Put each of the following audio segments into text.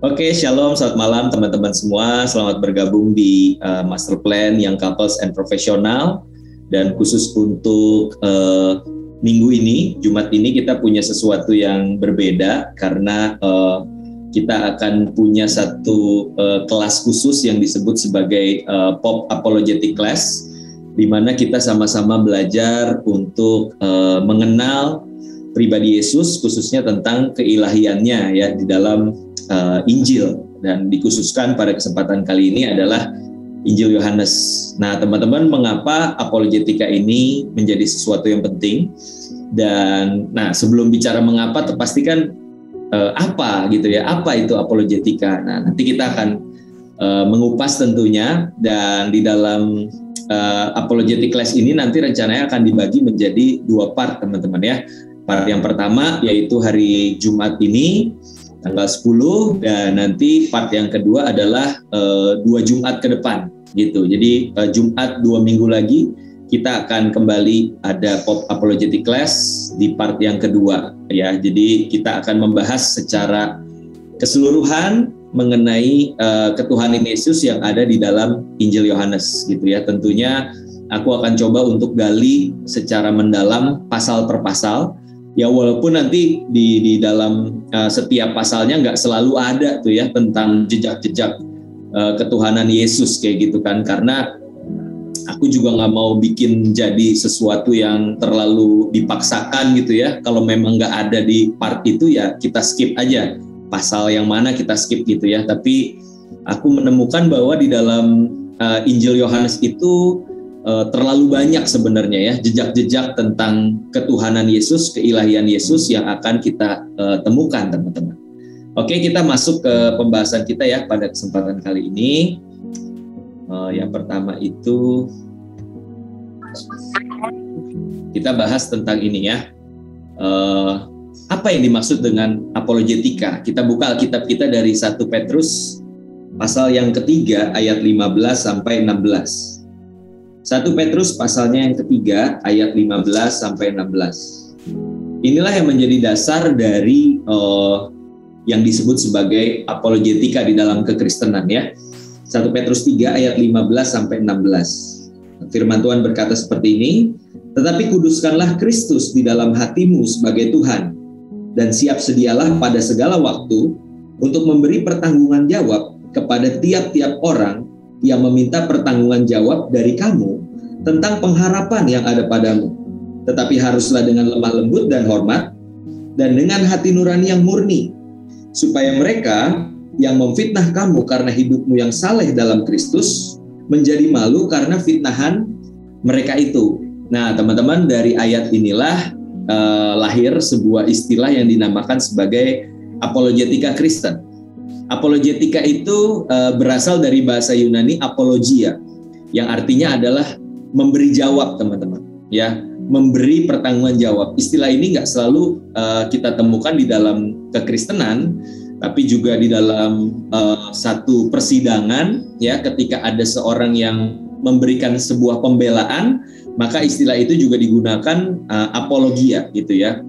Oke, shalom, selamat malam teman-teman semua. Selamat bergabung di Master Plan Young Couples and Professional. Dan khusus untuk minggu ini, Jumat ini kita punya sesuatu yang berbeda karena kita akan punya satu kelas khusus yang disebut sebagai Pop Apologetic Class, di mana kita sama-sama belajar untuk mengenal pribadi Yesus, khususnya tentang keilahiannya ya di dalam Injil, dan dikhususkan pada kesempatan kali ini adalah Injil Yohanes. Nah, teman-teman, mengapa apologetika ini menjadi sesuatu yang penting? Dan nah, sebelum bicara mengapa, terpastikan apa gitu ya, apa itu apologetika. Nah, nanti kita akan mengupas tentunya, dan di dalam apologetic class ini nanti rencananya akan dibagi menjadi 2 part, teman-teman ya. Part yang pertama yaitu hari Jumat ini tanggal 10, dan nanti part yang kedua adalah 2 Jumat ke depan gitu. Jadi Jumat 2 minggu lagi kita akan kembali ada Pop Apologetic Class di part yang kedua ya. Jadi kita akan membahas secara keseluruhan mengenai ketuhanan Yesus yang ada di dalam Injil Yohanes gitu ya. Tentunya aku akan coba untuk gali secara mendalam pasal per pasal. Ya, walaupun nanti di dalam setiap pasalnya nggak selalu ada tuh ya tentang jejak-jejak ketuhanan Yesus kayak gitu kan, karena aku juga nggak mau bikin jadi sesuatu yang terlalu dipaksakan gitu ya. Kalau memang nggak ada di part itu ya kita skip aja, pasal yang mana kita skip gitu ya. Tapi aku menemukan bahwa di dalam Injil Yohanes itu terlalu banyak sebenarnya ya jejak-jejak tentang ketuhanan Yesus, keilahian Yesus yang akan kita temukan, teman-teman. Oke, kita masuk ke pembahasan kita ya pada kesempatan kali ini. Yang pertama itu kita bahas tentang ini ya. Apa yang dimaksud dengan apologetika? Kita buka Alkitab kita dari 1 Petrus pasal yang ketiga ayat 15 sampai 16. 1 Petrus pasalnya yang ketiga ayat 15 sampai 16. Inilah yang menjadi dasar dari yang disebut sebagai apologetika di dalam kekristenan ya. 1 Petrus 3 ayat 15 sampai 16. Firman Tuhan berkata seperti ini, "Tetapi kuduskanlah Kristus di dalam hatimu sebagai Tuhan, dan siap sedialah pada segala waktu untuk memberi pertanggungan jawab kepada tiap-tiap orang yang meminta pertanggungan jawab dari kamu tentang pengharapan yang ada padamu. Tetapi haruslah dengan lemah lembut dan hormat, dan dengan hati nurani yang murni, supaya mereka yang memfitnah kamu karena hidupmu yang saleh dalam Kristus menjadi malu karena fitnahan mereka itu." Nah, teman-teman, dari ayat inilah lahir sebuah istilah yang dinamakan sebagai apologetika Kristen. Apologetika itu berasal dari bahasa Yunani apologia, yang artinya adalah memberi jawab, teman-teman. Ya, memberi pertanggungan jawab. Istilah ini nggak selalu kita temukan di dalam kekristenan, tapi juga di dalam satu persidangan. Ya, ketika ada seorang yang memberikan sebuah pembelaan, maka istilah itu juga digunakan apologia, gitu ya.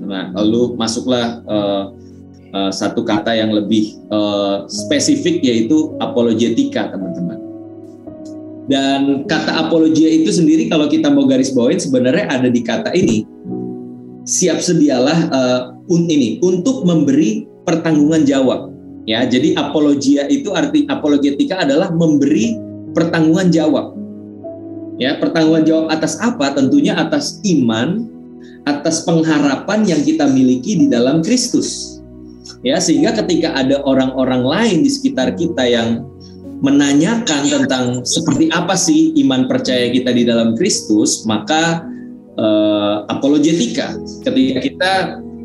Nah, lalu masuklah satu kata yang lebih spesifik, yaitu apologetika, teman-teman. Dan kata apologia itu sendiri kalau kita mau garis bawain sebenarnya ada di kata ini, siap sedialah untuk memberi pertanggungan jawab. Ya, jadi apologia itu apologetika adalah memberi pertanggungan jawab. Ya, pertanggungan jawab atas apa? Tentunya atas iman, atas pengharapan yang kita miliki di dalam Kristus. Ya, sehingga ketika ada orang-orang lain di sekitar kita yang menanyakan tentang seperti apa sih iman percaya kita di dalam Kristus, maka apologetika ketika kita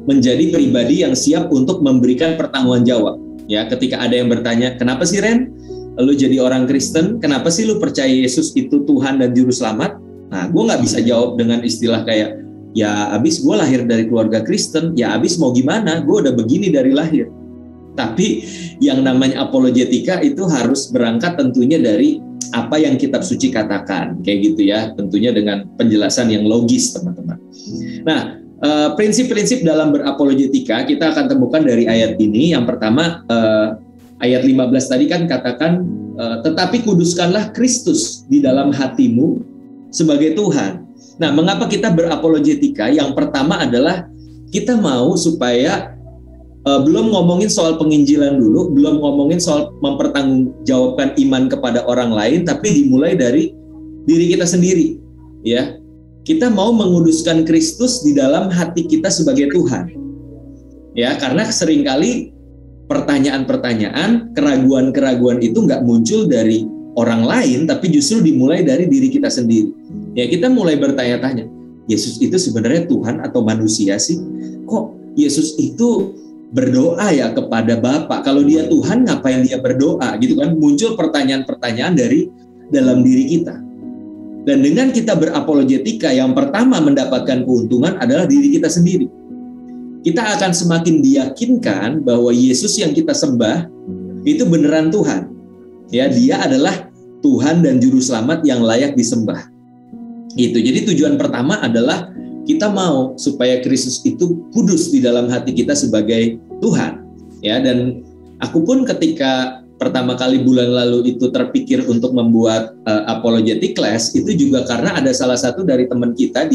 menjadi pribadi yang siap untuk memberikan pertanggungan jawab. Ya, ketika ada yang bertanya, "Kenapa sih, Ren, lu jadi orang Kristen? Kenapa sih lu percaya Yesus itu Tuhan dan Juru Selamat?" Nah, gue nggak bisa jawab dengan istilah kayak, "Ya abis gue lahir dari keluarga Kristen, ya abis mau gimana, gue udah begini dari lahir." Tapi yang namanya apologetika itu harus berangkat tentunya dari apa yang kitab suci katakan, kayak gitu ya, tentunya dengan penjelasan yang logis, teman-teman. Nah, prinsip-prinsip dalam berapologetika kita akan temukan dari ayat ini. Yang pertama, ayat 15 tadi kan katakan, tetapi kuduskanlah Kristus di dalam hatimu sebagai Tuhan. Nah, mengapa kita berapologetika? Yang pertama adalah kita mau supaya belum ngomongin soal penginjilan dulu, belum ngomongin soal mempertanggungjawabkan iman kepada orang lain, tapi dimulai dari diri kita sendiri, ya. Kita mau menguduskan Kristus di dalam hati kita sebagai Tuhan, ya. Karena seringkali pertanyaan-pertanyaan, keraguan-keraguan itu nggak muncul dari orang lain, tapi justru dimulai dari diri kita sendiri. Ya, kita mulai bertanya-tanya, Yesus itu sebenarnya Tuhan atau manusia sih? Kok Yesus itu berdoa ya kepada Bapa? Kalau dia Tuhan, ngapain dia berdoa? Gitu kan, muncul pertanyaan-pertanyaan dari dalam diri kita. Dan dengan kita berapologetika, yang pertama mendapatkan keuntungan adalah diri kita sendiri. Kita akan semakin diyakinkan bahwa Yesus yang kita sembah itu beneran Tuhan. Ya, dia adalah Tuhan dan Juru Selamat yang layak disembah. Itu. Jadi tujuan pertama adalah kita mau supaya Kristus itu kudus di dalam hati kita sebagai Tuhan. Ya, dan aku pun ketika pertama kali bulan lalu itu terpikir untuk membuat apologetic class, itu juga karena ada salah satu dari teman kita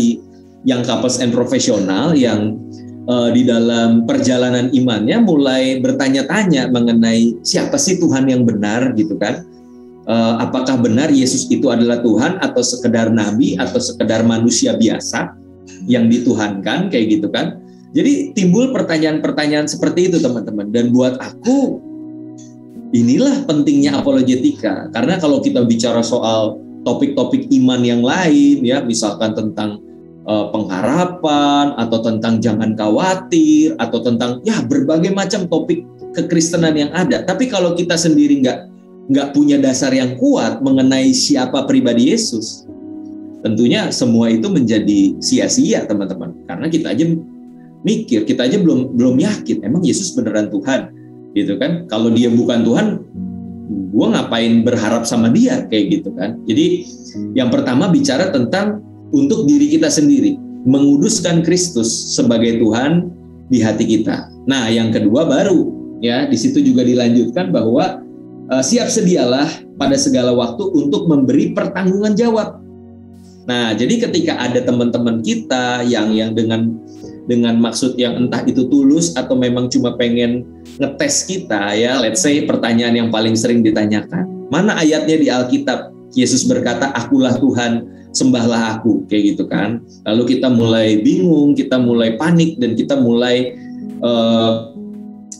yang couples and profesional yang di dalam perjalanan imannya mulai bertanya-tanya mengenai siapa sih Tuhan yang benar, gitu kan. Apakah benar Yesus itu adalah Tuhan atau sekedar nabi atau sekedar manusia biasa yang dituhankan, kayak gitu kan. Jadi timbul pertanyaan-pertanyaan seperti itu, teman-teman. Dan buat aku, inilah pentingnya apologetika. Karena kalau kita bicara soal topik-topik iman yang lain, ya, misalkan tentang pengharapan, atau tentang jangan khawatir, atau tentang ya berbagai macam topik kekristenan yang ada. Tapi kalau kita sendiri nggak punya dasar yang kuat mengenai siapa pribadi Yesus, tentunya semua itu menjadi sia-sia, teman-teman. Karena kita aja mikir, kita aja belum yakin emang Yesus beneran Tuhan, gitu kan. Kalau dia bukan Tuhan, gue ngapain berharap sama dia, kayak gitu kan. Jadi yang pertama bicara tentang untuk diri kita sendiri, menguduskan Kristus sebagai Tuhan di hati kita. Nah, yang kedua baru, ya, di situ juga dilanjutkan bahwa siap sedialah pada segala waktu untuk memberi pertanggungan jawab. Nah, jadi ketika ada teman-teman kita yang dengan maksud yang entah itu tulus atau memang cuma pengen ngetes kita, ya, let's say pertanyaan yang paling sering ditanyakan, mana ayatnya di Alkitab Yesus berkata, akulah Tuhan, sembahlah aku, kayak gitu kan. Lalu kita mulai bingung, kita mulai panik, dan kita mulai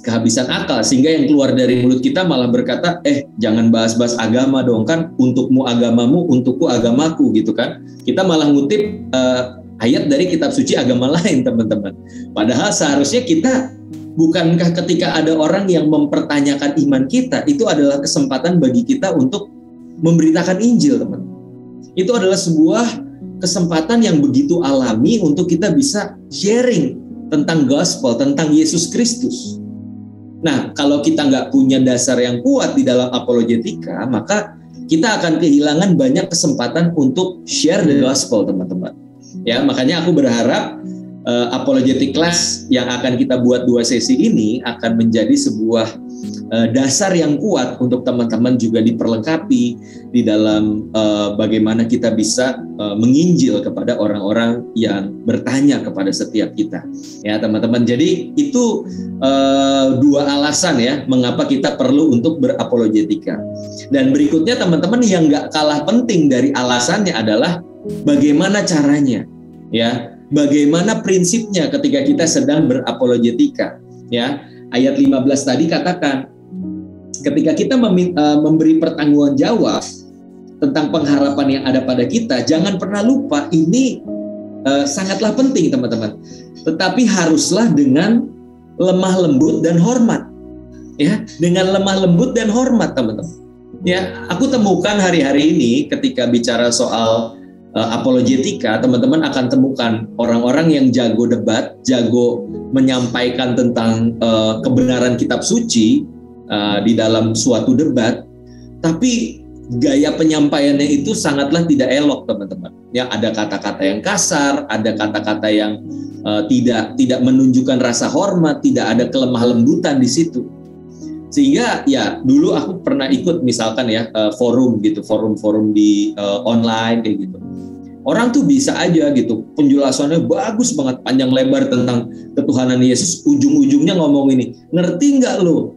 kehabisan akal, sehingga yang keluar dari mulut kita malah berkata, jangan bahas-bahas agama dong, kan untukmu agamamu, untukku agamaku, gitu kan. Kita malah ngutip ayat dari kitab suci agama lain, teman-teman. Padahal seharusnya kita, bukankah ketika ada orang yang mempertanyakan iman kita, itu adalah kesempatan bagi kita untuk memberitakan Injil, teman. Itu adalah sebuah kesempatan yang begitu alami untuk kita bisa sharing tentang gospel, tentang Yesus Kristus. Nah, kalau kita nggak punya dasar yang kuat di dalam apologetika, maka kita akan kehilangan banyak kesempatan untuk share the gospel, teman-teman. Ya, makanya aku berharap apologetic class yang akan kita buat 2 sesi ini akan menjadi sebuah dasar yang kuat untuk teman-teman juga diperlengkapi di dalam bagaimana kita bisa menginjil kepada orang-orang yang bertanya kepada setiap kita, ya, teman-teman. Jadi itu 2 alasan, ya, mengapa kita perlu untuk berapologetika. Dan berikutnya, teman-teman, yang nggak kalah penting dari alasannya adalah bagaimana caranya, ya, bagaimana prinsipnya ketika kita sedang berapologetika, ya. Ayat 15 tadi katakan, ketika kita memberi pertanggungan jawab tentang pengharapan yang ada pada kita, jangan pernah lupa, ini sangatlah penting, teman-teman. Tetapi haruslah dengan lemah lembut dan hormat, ya, dengan lemah lembut dan hormat, teman-teman. Ya, aku temukan hari-hari ini ketika bicara soal apologetika, teman-teman akan temukan orang-orang yang jago debat, jago menyampaikan tentang kebenaran kitab suci di dalam suatu debat, tapi gaya penyampaiannya itu sangatlah tidak elok, teman-teman. Ya, ada kata-kata yang kasar, ada kata-kata yang tidak menunjukkan rasa hormat, tidak ada kelemah lembutan di situ. Sehingga ya dulu aku pernah ikut misalkan ya forum gitu, forum-forum di online kayak gitu. Orang tuh bisa aja gitu, penjelasannya bagus banget, panjang lebar tentang ketuhanan Yesus, ujung-ujungnya ngomong ini, ngerti nggak lo?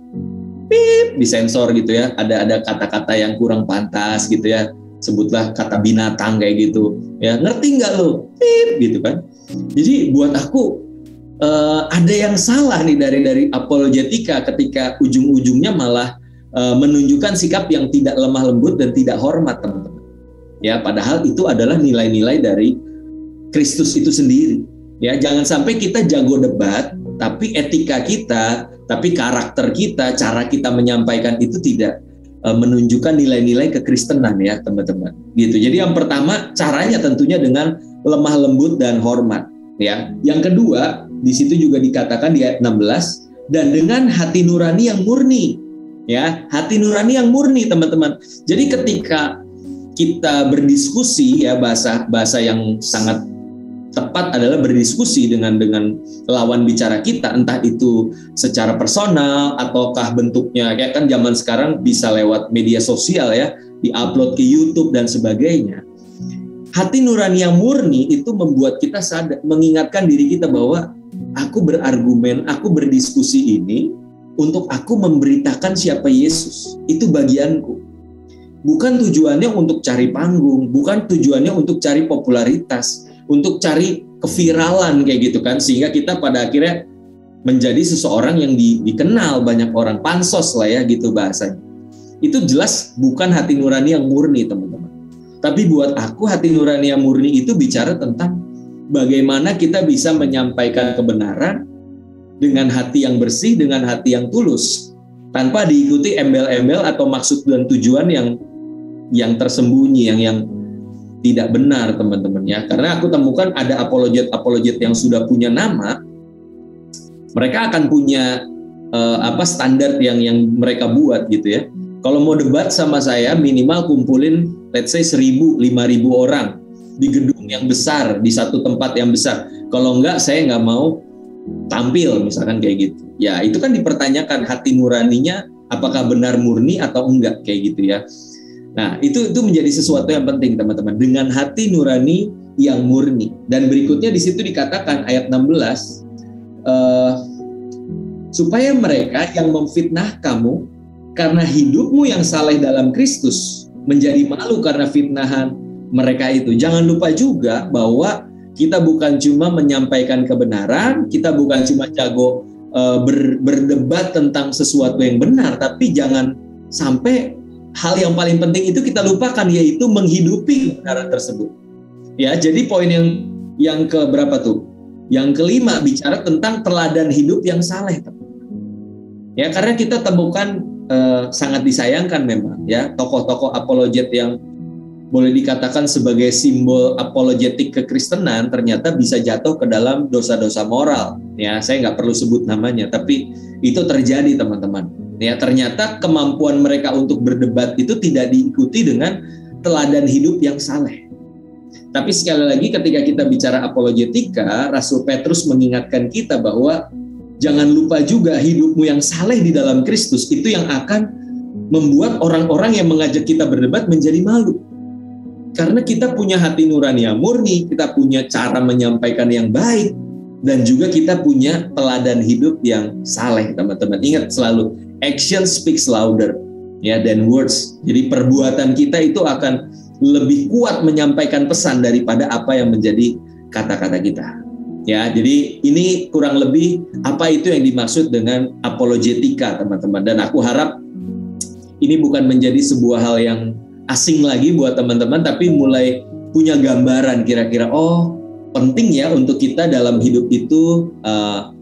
Pip, disensor gitu ya, ada kata-kata yang kurang pantas gitu ya, sebutlah kata binatang kayak gitu, ya ngerti nggak lo? Pip, gitu kan. Jadi buat aku ada yang salah nih dari apologetika ketika ujung-ujungnya malah menunjukkan sikap yang tidak lemah lembut dan tidak hormat, teman-teman. Ya, padahal itu adalah nilai-nilai dari Kristus itu sendiri. Ya, jangan sampai kita jago debat, tapi etika kita, tapi karakter kita, cara kita menyampaikan itu tidak menunjukkan nilai-nilai kekristenan ya, teman-teman. Gitu. Jadi yang pertama caranya tentunya dengan lemah lembut dan hormat. Ya, yang kedua di situ juga dikatakan di ayat 16 dan dengan hati nurani yang murni. Ya, hati nurani yang murni, teman-teman. Jadi ketika kita berdiskusi ya, bahasa yang sangat tepat adalah berdiskusi dengan lawan bicara kita, entah itu secara personal ataukah bentuknya kayak kan zaman sekarang bisa lewat media sosial ya, diupload ke YouTube dan sebagainya. Hati nurani yang murni itu membuat kita sadar, mengingatkan diri kita bahwa aku berargumen, aku berdiskusi ini untuk aku memberitakan siapa Yesus. Itu bagianku. Bukan tujuannya untuk cari panggung, bukan tujuannya untuk cari popularitas, untuk cari keviralan kayak gitu kan, sehingga kita pada akhirnya menjadi seseorang yang dikenal banyak orang, pansos lah ya gitu bahasanya. Itu jelas bukan hati nurani yang murni, teman-teman. Tapi buat aku hati nurani yang murni itu bicara tentang bagaimana kita bisa menyampaikan kebenaran dengan hati yang bersih, dengan hati yang tulus, tanpa diikuti embel-embel atau maksud dan tujuan yang tersembunyi, yang tidak benar, teman-teman ya. Karena aku temukan ada apologet yang sudah punya nama, mereka akan punya standar yang mereka buat gitu ya. Kalau mau debat sama saya minimal kumpulin let's say 1.000, 5.000 orang di gedung yang besar, di satu tempat yang besar. Kalau enggak saya nggak mau tampil misalkan kayak gitu. Ya itu kan dipertanyakan hati nuraninya apakah benar murni atau enggak kayak gitu ya. Nah, itu menjadi sesuatu yang penting, teman-teman. Dengan hati nurani yang murni. Dan berikutnya di situ dikatakan ayat 16, supaya mereka yang memfitnah kamu karena hidupmu yang saleh dalam Kristus menjadi malu karena fitnahan mereka itu. Jangan lupa juga bahwa kita bukan cuma menyampaikan kebenaran, kita bukan cuma jago berdebat tentang sesuatu yang benar, tapi jangan sampai hal yang paling penting itu kita lupakan, yaitu menghidupi kebenaran tersebut. Ya, jadi poin yang ke berapa tuh? Yang kelima bicara tentang teladan hidup yang saleh. Ya, karena kita temukan sangat disayangkan memang ya tokoh-tokoh apologet yang boleh dikatakan sebagai simbol apologetik kekristenan ternyata bisa jatuh ke dalam dosa-dosa moral. Ya, saya nggak perlu sebut namanya, tapi itu terjadi, teman-teman. Ya, ternyata kemampuan mereka untuk berdebat itu tidak diikuti dengan teladan hidup yang saleh. Tapi sekali lagi ketika kita bicara apologetika, Rasul Petrus mengingatkan kita bahwa jangan lupa juga hidupmu yang saleh di dalam Kristus itu yang akan membuat orang-orang yang mengajak kita berdebat menjadi malu. Karena kita punya hati nurani yang murni, kita punya cara menyampaikan yang baik, dan juga kita punya teladan hidup yang saleh, teman-teman. Ingat selalu, action speaks louder ya than words. Jadi perbuatan kita itu akan lebih kuat menyampaikan pesan daripada apa yang menjadi kata-kata kita. Ya, jadi ini kurang lebih apa itu yang dimaksud dengan apologetika, teman-teman. Dan aku harap ini bukan menjadi sebuah hal yang asing lagi buat teman-teman, tapi mulai punya gambaran kira-kira, oh penting ya untuk kita dalam hidup itu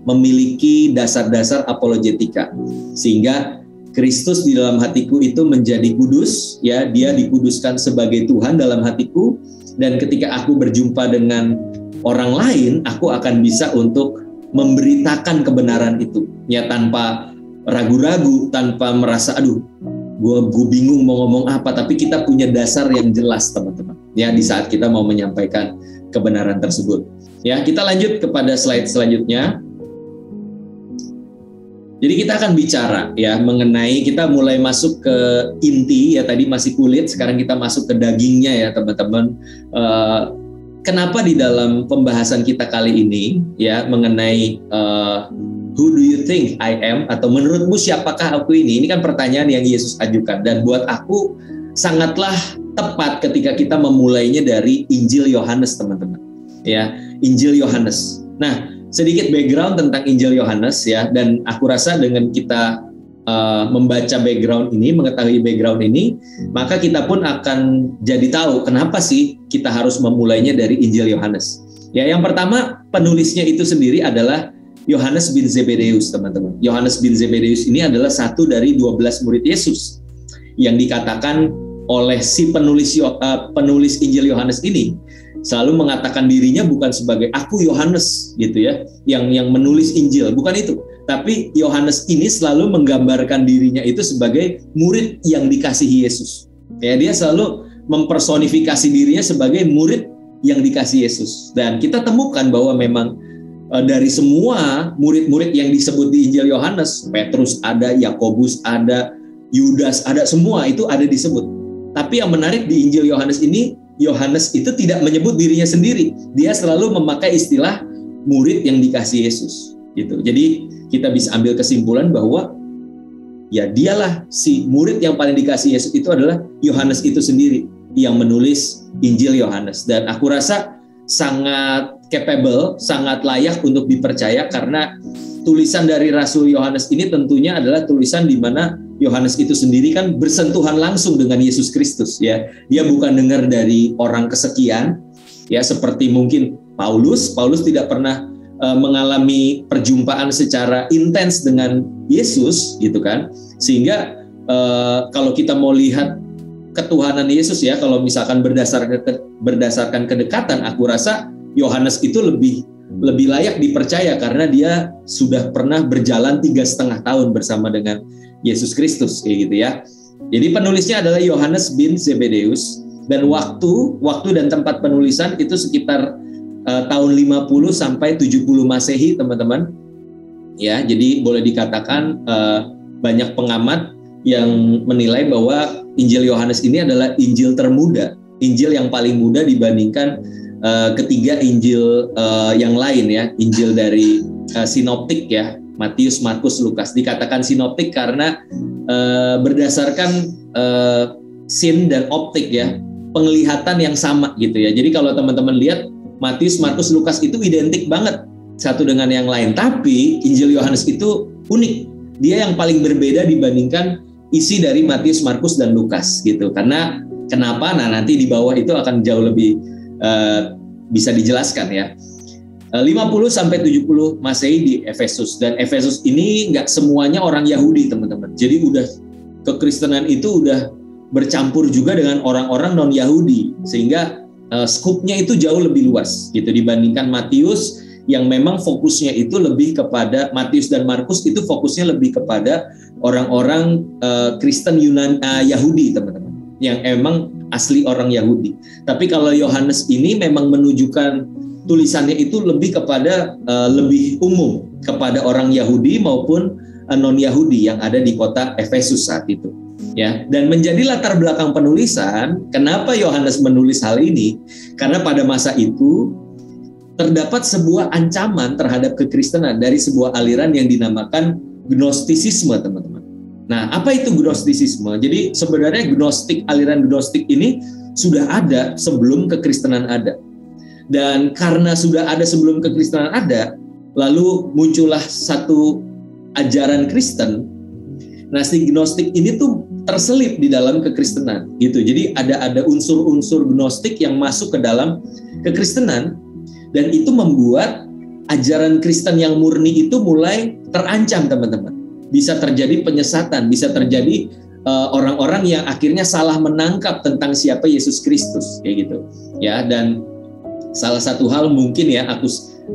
memiliki dasar-dasar apologetika. Sehingga Kristus di dalam hatiku itu menjadi kudus, ya, dia dikuduskan sebagai Tuhan dalam hatiku, dan ketika aku berjumpa dengan orang lain, aku akan bisa untuk memberitakan kebenaran itu, ya, tanpa ragu-ragu, tanpa merasa aduh gue bingung mau ngomong apa, tapi kita punya dasar yang jelas, teman-teman, ya, di saat kita mau menyampaikan kebenaran tersebut. Ya, kita lanjut kepada slide selanjutnya. Jadi kita akan bicara ya mengenai, kita mulai masuk ke inti ya, tadi masih kulit, sekarang kita masuk ke dagingnya ya teman-teman. Kenapa di dalam pembahasan kita kali ini ya mengenai who do you think I am, atau menurutmu siapakah aku ini kan pertanyaan yang Yesus ajukan, dan buat aku sangatlah tepat ketika kita memulainya dari Injil Yohanes teman-teman ya, Injil Yohanes. Nah, sedikit background tentang Injil Yohanes ya, dan aku rasa dengan kita membaca background ini, mengetahui background ini, maka kita pun akan jadi tahu kenapa sih kita harus memulainya dari Injil Yohanes. Ya, yang pertama, penulisnya itu sendiri adalah Yohanes bin Zebedeus, teman-teman. Yohanes bin Zebedeus ini adalah satu dari 12 murid Yesus yang dikatakan oleh si penulis Injil Yohanes ini selalu mengatakan dirinya bukan sebagai aku Yohanes gitu ya, yang menulis Injil, bukan itu. Tapi Yohanes ini selalu menggambarkan dirinya itu sebagai murid yang dikasihi Yesus. Ya, dia selalu mempersonifikasi dirinya sebagai murid yang dikasihi Yesus. Dan kita temukan bahwa memang dari semua murid-murid yang disebut di Injil Yohanes, Petrus ada, Yakobus ada, Yudas ada, semua itu ada disebut. Tapi yang menarik di Injil Yohanes ini, Yohanes itu tidak menyebut dirinya sendiri. Dia selalu memakai istilah murid yang dikasihi Yesus. Gitu. Jadi kita bisa ambil kesimpulan bahwa ya dialah si murid yang paling dikasihi Yesus, itu adalah Yohanes itu sendiri yang menulis Injil Yohanes. Dan aku rasa sangat capable, sangat layak untuk dipercaya, karena tulisan dari Rasul Yohanes ini tentunya adalah tulisan di mana Yohanes itu sendiri kan bersentuhan langsung dengan Yesus Kristus ya. Dia bukan dengar dari orang kesekian ya, seperti mungkin Paulus tidak pernah mengalami perjumpaan secara intens dengan Yesus gitu kan. Sehingga kalau kita mau lihat ketuhanan Yesus ya, kalau misalkan berdasarkan kedekatan, aku rasa Yohanes itu lebih layak dipercaya karena dia sudah pernah berjalan 3,5 tahun bersama dengan Yesus Kristus kayak gitu ya. Jadi penulisnya adalah Yohanes bin Zebedeus, dan waktu dan tempat penulisan itu sekitar tahun 50 sampai 70 Masehi, teman-teman. Ya, jadi boleh dikatakan banyak pengamat yang menilai bahwa Injil Yohanes ini adalah Injil termuda, Injil yang paling muda dibandingkan ketiga Injil yang lain ya, Injil dari sinoptik ya, Matius, Markus, Lukas. Dikatakan sinoptik karena berdasarkan sin dan optik ya, penglihatan yang sama gitu ya. Jadi kalau teman-teman lihat Matius, Markus, Lukas itu identik banget satu dengan yang lain. Tapi Injil Yohanes itu unik. Dia yang paling berbeda dibandingkan isi dari Matius, Markus, dan Lukas gitu. Karena kenapa? Nah, nanti di bawah itu akan jauh lebih bisa dijelaskan ya. 50 sampai 70 Masehi di Efesus, dan Efesus ini nggak semuanya orang Yahudi, teman-teman. Jadi kekristenan itu udah bercampur juga dengan orang-orang non-Yahudi, sehingga skupnya itu jauh lebih luas gitu dibandingkan Matius yang memang fokusnya itu lebih kepada, Matius dan Markus itu fokusnya lebih kepada orang-orang Kristen Yahudi, teman-teman, yang emang asli orang Yahudi. Tapi kalau Yohanes ini memang menunjukkan tulisannya itu lebih kepada lebih umum kepada orang Yahudi maupun non-Yahudi yang ada di kota Efesus saat itu. Ya, dan menjadi latar belakang penulisan, kenapa Yohanes menulis hal ini? Karena pada masa itu terdapat sebuah ancaman terhadap kekristenan dari sebuah aliran yang dinamakan Gnostisisme, teman-teman. Nah, apa itu Gnostisisme? Jadi sebenarnya aliran Gnostik ini sudah ada sebelum kekristenan ada. Dan karena sudah ada sebelum kekristenan ada, lalu muncullah satu ajaran Kristen. Nah, si Gnostik ini tuh terselip di dalam kekristenan gitu. Jadi ada unsur-unsur Gnostik yang masuk ke dalam kekristenan, dan itu membuat ajaran Kristen yang murni itu mulai terancam, teman-teman. Bisa terjadi penyesatan, bisa terjadi orang-orang yang akhirnya salah menangkap tentang siapa Yesus Kristus kayak gitu. Ya, dan salah satu hal mungkin ya,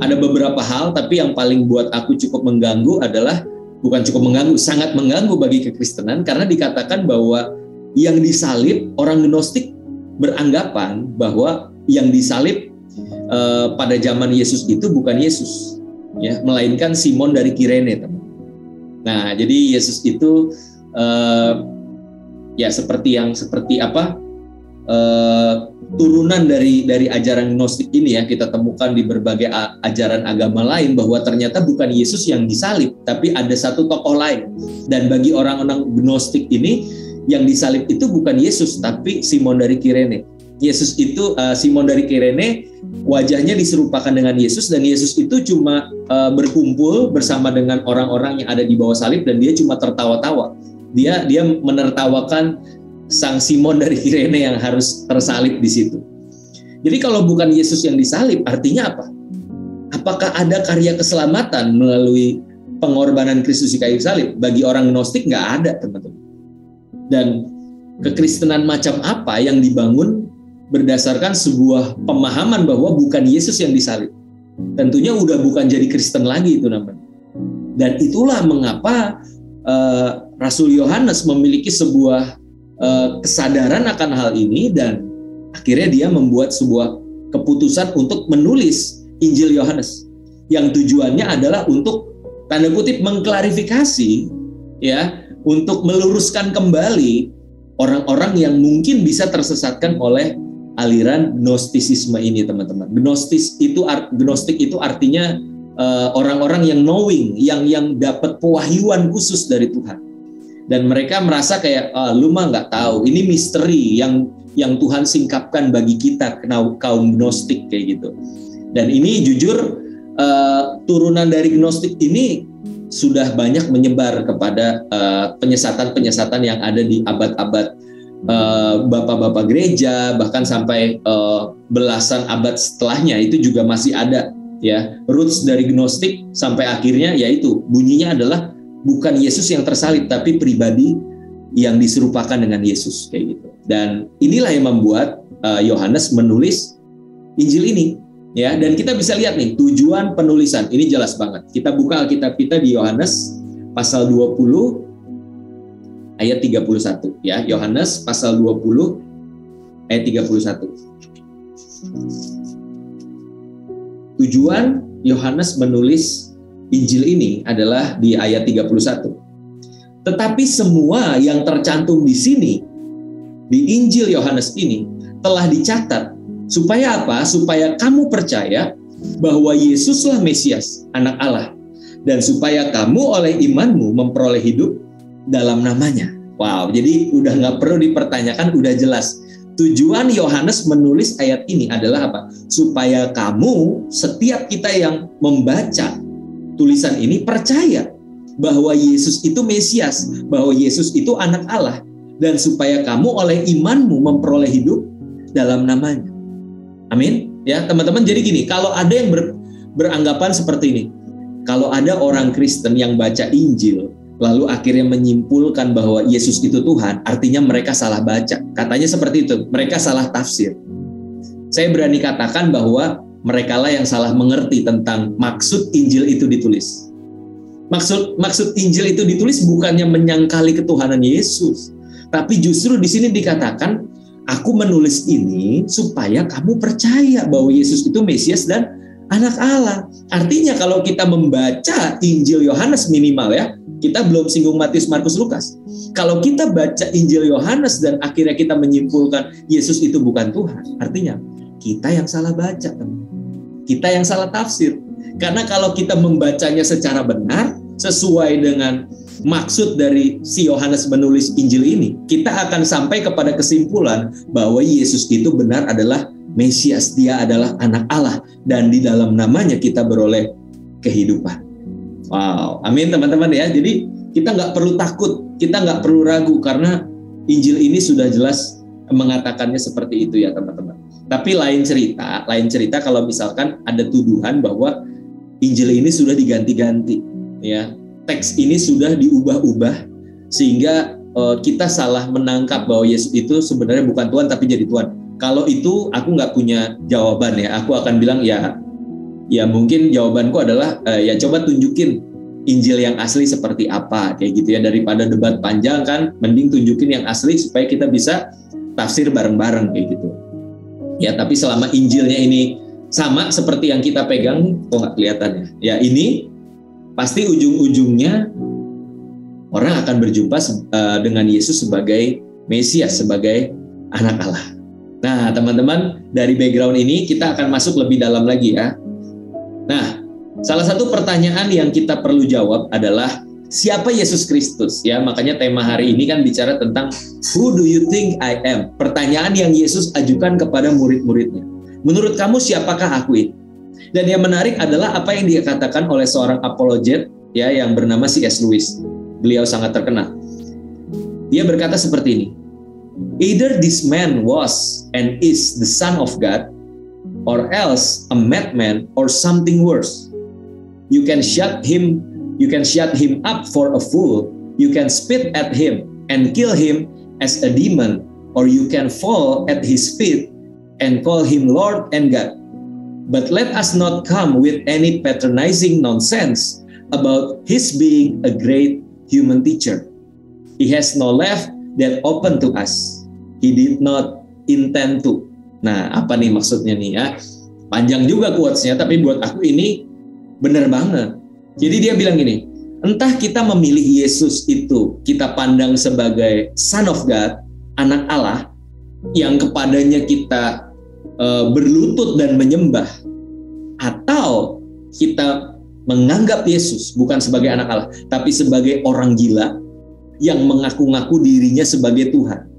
ada beberapa hal, tapi yang paling buat aku cukup mengganggu adalah, bukan cukup mengganggu, sangat mengganggu bagi kekristenan, karena dikatakan bahwa yang disalib, orang Gnostik beranggapan bahwa yang disalib pada zaman Yesus itu bukan Yesus, ya, melainkan Simon dari Kirene, teman. Nah, jadi Yesus itu ya seperti turunan dari ajaran Gnostik ini ya, kita temukan di berbagai ajaran agama lain bahwa ternyata bukan Yesus yang disalib, tapi ada satu tokoh lain. Dan bagi orang-orang Gnostik ini, yang disalib itu bukan Yesus, tapi Simon dari Kirene. Yesus itu Simon dari Kirene wajahnya diserupakan dengan Yesus, dan Yesus itu cuma berkumpul bersama dengan orang-orang yang ada di bawah salib, dan dia cuma tertawa-tawa. Dia menertawakan sang Simon dari Kirene yang harus tersalib di situ. Jadi kalau bukan Yesus yang disalib, artinya apa? Apakah ada karya keselamatan melalui pengorbanan Kristus di kayu salib? Bagi orang Gnostik nggak ada, teman-teman. Dan kekristenan macam apa yang dibangun berdasarkan sebuah pemahaman bahwa bukan Yesus yang disalib? Tentunya udah bukan jadi Kristen lagi itu namanya. Dan itulah mengapa Rasul Yohanes memiliki sebuah kesadaran akan hal ini, dan akhirnya dia membuat sebuah keputusan untuk menulis Injil Yohanes yang tujuannya adalah untuk tanda kutip mengklarifikasi ya, untuk meluruskan kembali orang-orang yang mungkin bisa tersesatkan oleh aliran Gnostisisme ini, teman-teman. Gnostik itu artinya orang-orang yang knowing, yang dapat pewahyuan khusus dari Tuhan. Dan mereka merasa kayak, lu mah nggak tahu, ini misteri yang Tuhan singkapkan bagi kita, kaum Gnostik kayak gitu. Dan ini jujur turunan dari Gnostik ini sudah banyak menyebar kepada penyesatan-penyesatan yang ada di abad-abad bapak-bapak gereja, bahkan sampai belasan abad setelahnya itu juga masih ada ya. Roots dari Gnostik sampai akhirnya yaitu bunyinya adalah bukan Yesus yang tersalib, tapi pribadi yang diserupakan dengan Yesus kayak gitu. Dan inilah yang membuat Yohanes menulis Injil ini ya. Dan kita bisa lihat nih tujuan penulisan ini jelas banget. Kita buka Alkitab kita di Yohanes pasal 20 ayat 31 ya. Yohanes pasal 20 ayat 31. Tujuan Yohanes menulis Injil ini adalah di ayat 31. Tetapi semua yang tercantum di sini, di Injil Yohanes ini, telah dicatat. Supaya apa? Supaya kamu percaya bahwa Yesuslah Mesias, Anak Allah. Dan supaya kamu oleh imanmu memperoleh hidup dalam namanya. Wow, jadi udah nggak perlu dipertanyakan, udah jelas. Tujuan Yohanes menulis ayat ini adalah apa? Supaya kamu, setiap kita yang membaca tulisan ini percaya bahwa Yesus itu Mesias, bahwa Yesus itu Anak Allah, dan supaya kamu oleh imanmu memperoleh hidup dalam namanya. Amin. Ya teman-teman, jadi gini, kalau ada yang beranggapan seperti ini, kalau ada orang Kristen yang baca Injil lalu akhirnya menyimpulkan bahwa Yesus itu Tuhan, artinya mereka salah baca. Katanya seperti itu, mereka salah tafsir. Saya berani katakan bahwa merekalah yang salah mengerti tentang maksud Injil itu ditulis. Maksud Injil itu ditulis bukannya menyangkali ketuhanan Yesus, tapi justru di sini dikatakan, aku menulis ini supaya kamu percaya bahwa Yesus itu Mesias dan Anak Allah. Artinya kalau kita membaca Injil Yohanes minimal ya, kita belum singgung Matius, Markus, Lukas. Kalau kita baca Injil Yohanes dan akhirnya kita menyimpulkan Yesus itu bukan Tuhan, artinya kita yang salah baca, teman. Kita yang salah tafsir. Karena kalau kita membacanya secara benar, sesuai dengan maksud dari si Yohanes menulis Injil ini, kita akan sampai kepada kesimpulan bahwa Yesus itu benar adalah Mesias, dia adalah Anak Allah, dan di dalam namanya kita beroleh kehidupan. Wow, amin teman-teman ya. Jadi kita nggak perlu takut, kita nggak perlu ragu, karena Injil ini sudah jelas mengatakannya seperti itu ya teman-teman. Tapi lain cerita kalau misalkan ada tuduhan bahwa Injil ini sudah diganti-ganti, ya, teks ini sudah diubah-ubah sehingga kita salah menangkap bahwa Yesus itu sebenarnya bukan Tuhan tapi jadi Tuhan. Kalau itu aku nggak punya jawaban ya, aku akan bilang ya mungkin jawabanku adalah ya coba tunjukin Injil yang asli seperti apa kayak gitu ya, daripada debat panjang kan, mending tunjukin yang asli supaya kita bisa tafsir bareng-bareng kayak gitu. Ya, tapi selama Injilnya ini sama seperti yang kita pegang, kok nggak kelihatan ya? Ya ini pasti ujung-ujungnya orang akan berjumpa dengan Yesus sebagai Mesias, sebagai anak Allah. Nah, teman-teman, dari background ini kita akan masuk lebih dalam lagi ya. Nah, salah satu pertanyaan yang kita perlu jawab adalah siapa Yesus Kristus? Ya, makanya tema hari ini kan bicara tentang who do you think I am? Pertanyaan yang Yesus ajukan kepada murid-muridnya. Menurut kamu siapakah aku ini? Dan yang menarik adalah apa yang dikatakan oleh seorang apologet ya yang bernama C.S. Lewis. Beliau sangat terkenal. Dia berkata seperti ini. Either this man was and is the Son of God, or else a madman or something worse. You can shut him up for a fool. You can spit at him and kill him as a demon, or you can fall at his feet and call him Lord and God. But let us not come with any patronizing nonsense about his being a great human teacher. He has no left that open to us. He did not intend to. Nah, apa nih maksudnya nih ya? Panjang juga quotes-nya, tapi buat aku ini benar banget. Jadi dia bilang gini, entah kita memilih Yesus itu kita pandang sebagai Son of God, anak Allah, yang kepadanya kita berlutut dan menyembah, atau kita menganggap Yesus bukan sebagai anak Allah, tapi sebagai orang gila yang mengaku-ngaku dirinya sebagai Tuhan.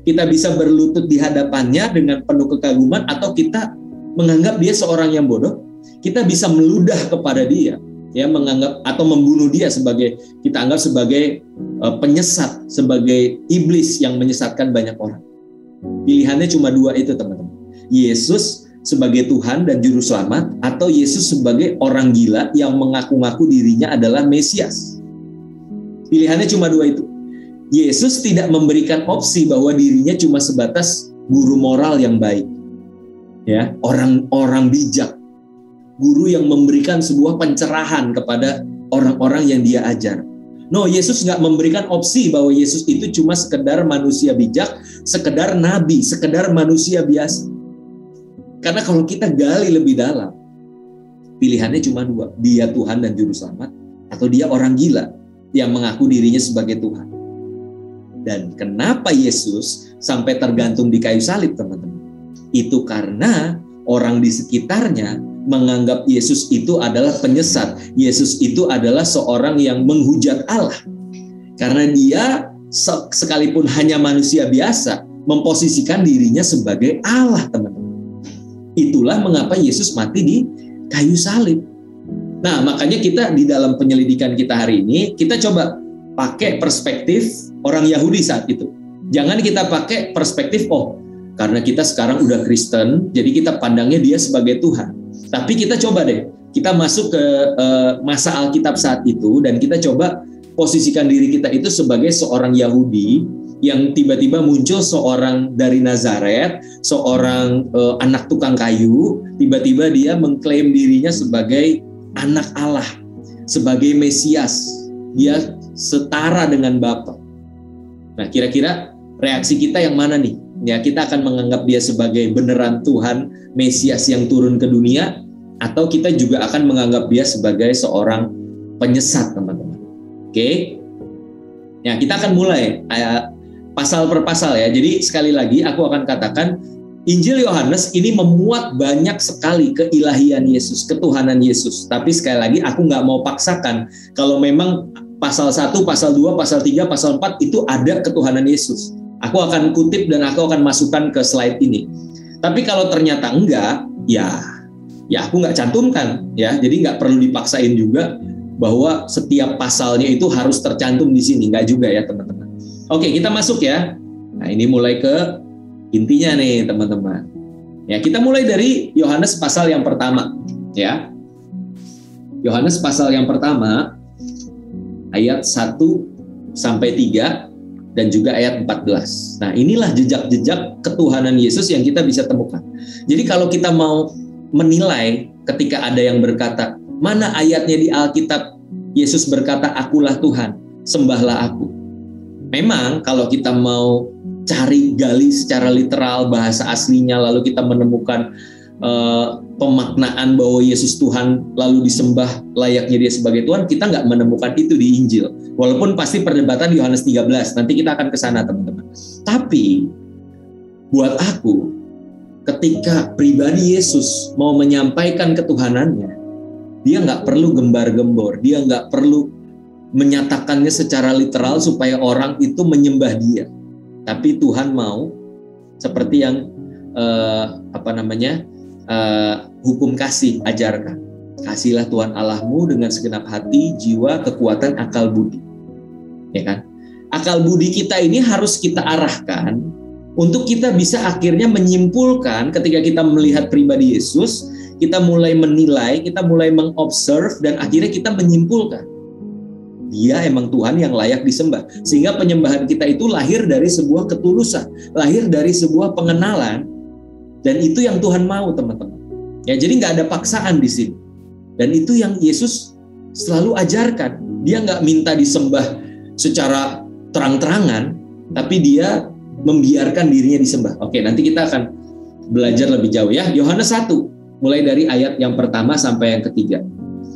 Kita bisa berlutut di hadapannya dengan penuh kekaguman, atau kita menganggap dia seorang yang bodoh. Kita bisa meludah kepada dia, ya, menganggap atau membunuh dia sebagai, kita anggap sebagai penyesat, sebagai iblis yang menyesatkan banyak orang. Pilihannya cuma dua itu, teman-teman. Yesus sebagai Tuhan dan Juru Selamat, atau Yesus sebagai orang gila yang mengaku-ngaku dirinya adalah Mesias. Pilihannya cuma dua itu. Yesus tidak memberikan opsi bahwa dirinya cuma sebatas guru moral yang baik, ya, orang bijak, guru yang memberikan sebuah pencerahan kepada orang-orang yang dia ajar. No, Yesus nggak memberikan opsi bahwa Yesus itu cuma sekedar manusia bijak, sekedar nabi, sekedar manusia biasa. Karena kalau kita gali lebih dalam, pilihannya cuma dua, dia Tuhan dan Juru Selamat, atau dia orang gila yang mengaku dirinya sebagai Tuhan. Dan kenapa Yesus sampai tergantung di kayu salib, teman-teman? Itu karena orang di sekitarnya menganggap Yesus itu adalah penyesat. Yesus itu adalah seorang yang menghujat Allah. Karena dia sekalipun hanya manusia biasa, memposisikan dirinya sebagai Allah, teman-teman. Itulah mengapa Yesus mati di kayu salib. Nah, makanya kita di dalam penyelidikan kita hari ini, kita coba pakai perspektif orang Yahudi saat itu. Jangan kita pakai perspektif, oh, karena kita sekarang udah Kristen, jadi kita pandangnya dia sebagai Tuhan. Tapi kita coba deh, kita masuk ke masa Alkitab saat itu, dan kita coba posisikan diri kita itu sebagai seorang Yahudi yang tiba-tiba muncul seorang dari Nazaret, seorang anak tukang kayu, tiba-tiba dia mengklaim dirinya sebagai anak Allah, sebagai Mesias. Dia setara dengan Bapa. Nah, kira-kira reaksi kita yang mana nih? Ya, kita akan menganggap dia sebagai beneran Tuhan, Mesias yang turun ke dunia, atau kita juga akan menganggap dia sebagai seorang penyesat, teman-teman. Oke? Ya, kita akan mulai pasal per pasal ya. Jadi sekali lagi aku akan katakan Injil Yohanes ini memuat banyak sekali keilahian Yesus, ketuhanan Yesus. Tapi sekali lagi aku nggak mau paksakan. Kalau memang pasal 1, pasal 2, pasal 3, pasal 4 itu ada ketuhanan Yesus, aku akan kutip dan aku akan masukkan ke slide ini. Tapi kalau ternyata enggak, ya aku nggak cantumkan ya. Jadi nggak perlu dipaksain juga bahwa setiap pasalnya itu harus tercantum di sini, nggak juga ya teman-teman. Oke, kita masuk ya. Nah, ini mulai ke intinya nih teman-teman. Ya, kita mulai dari Yohanes pasal yang pertama ya. Yohanes pasal yang pertama ayat 1 sampai 3 dan juga ayat 14. Nah, inilah jejak-jejak ketuhanan Yesus yang kita bisa temukan. Jadi kalau kita mau menilai ketika ada yang berkata, mana ayatnya di Alkitab Yesus berkata, akulah Tuhan, sembahlah aku. Memang kalau kita mau cari gali secara literal bahasa aslinya, lalu kita menemukan pemaknaan bahwa Yesus Tuhan lalu disembah layaknya dia sebagai Tuhan, kita nggak menemukan itu di Injil. Walaupun pasti perdebatan di Yohanes 13, nanti kita akan ke sana teman-teman. Tapi buat aku, ketika pribadi Yesus mau menyampaikan ketuhanannya, dia nggak perlu gembar-gembor, dia nggak perlu menyatakannya secara literal supaya orang itu menyembah dia. Tapi Tuhan mau seperti yang hukum kasih ajarkan. Kasihilah Tuhan Allahmu dengan segenap hati, jiwa, kekuatan, akal budi. Ya kan? Akal budi kita ini harus kita arahkan untuk kita bisa akhirnya menyimpulkan ketika kita melihat pribadi Yesus, kita mulai menilai, kita mulai mengobserve, dan akhirnya kita menyimpulkan dia emang Tuhan yang layak disembah. Sehingga penyembahan kita itu lahir dari sebuah ketulusan, lahir dari sebuah pengenalan, dan itu yang Tuhan mau teman-teman. Ya, jadi nggak ada paksaan di sini. Dan itu yang Yesus selalu ajarkan. Dia nggak minta disembah secara terang-terangan, tapi dia membiarkan dirinya disembah. Oke, nanti kita akan belajar lebih jauh ya. Yohanes 1, mulai dari ayat yang pertama sampai yang ketiga.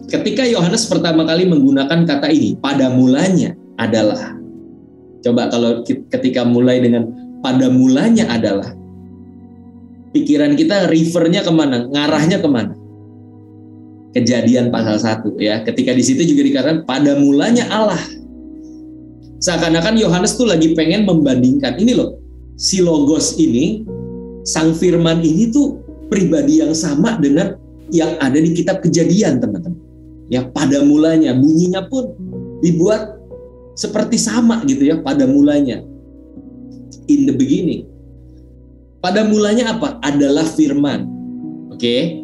Ketika Yohanes pertama kali menggunakan kata ini, pada mulanya adalah. Coba kalau ketika mulai dengan pada mulanya adalah, pikiran kita refernya kemana? Ngarahnya kemana? Kejadian pasal 1 ya. Ketika di situ juga dikatakan pada mulanya Allah. Seakan-akan Yohanes tuh lagi pengen membandingkan. Ini loh, si Logos ini, Sang Firman ini tuh pribadi yang sama dengan yang ada di kitab Kejadian, teman-teman. Ya, pada mulanya, bunyinya pun dibuat seperti sama gitu ya, pada mulanya. In the beginning. Pada mulanya apa? Adalah firman. Oke.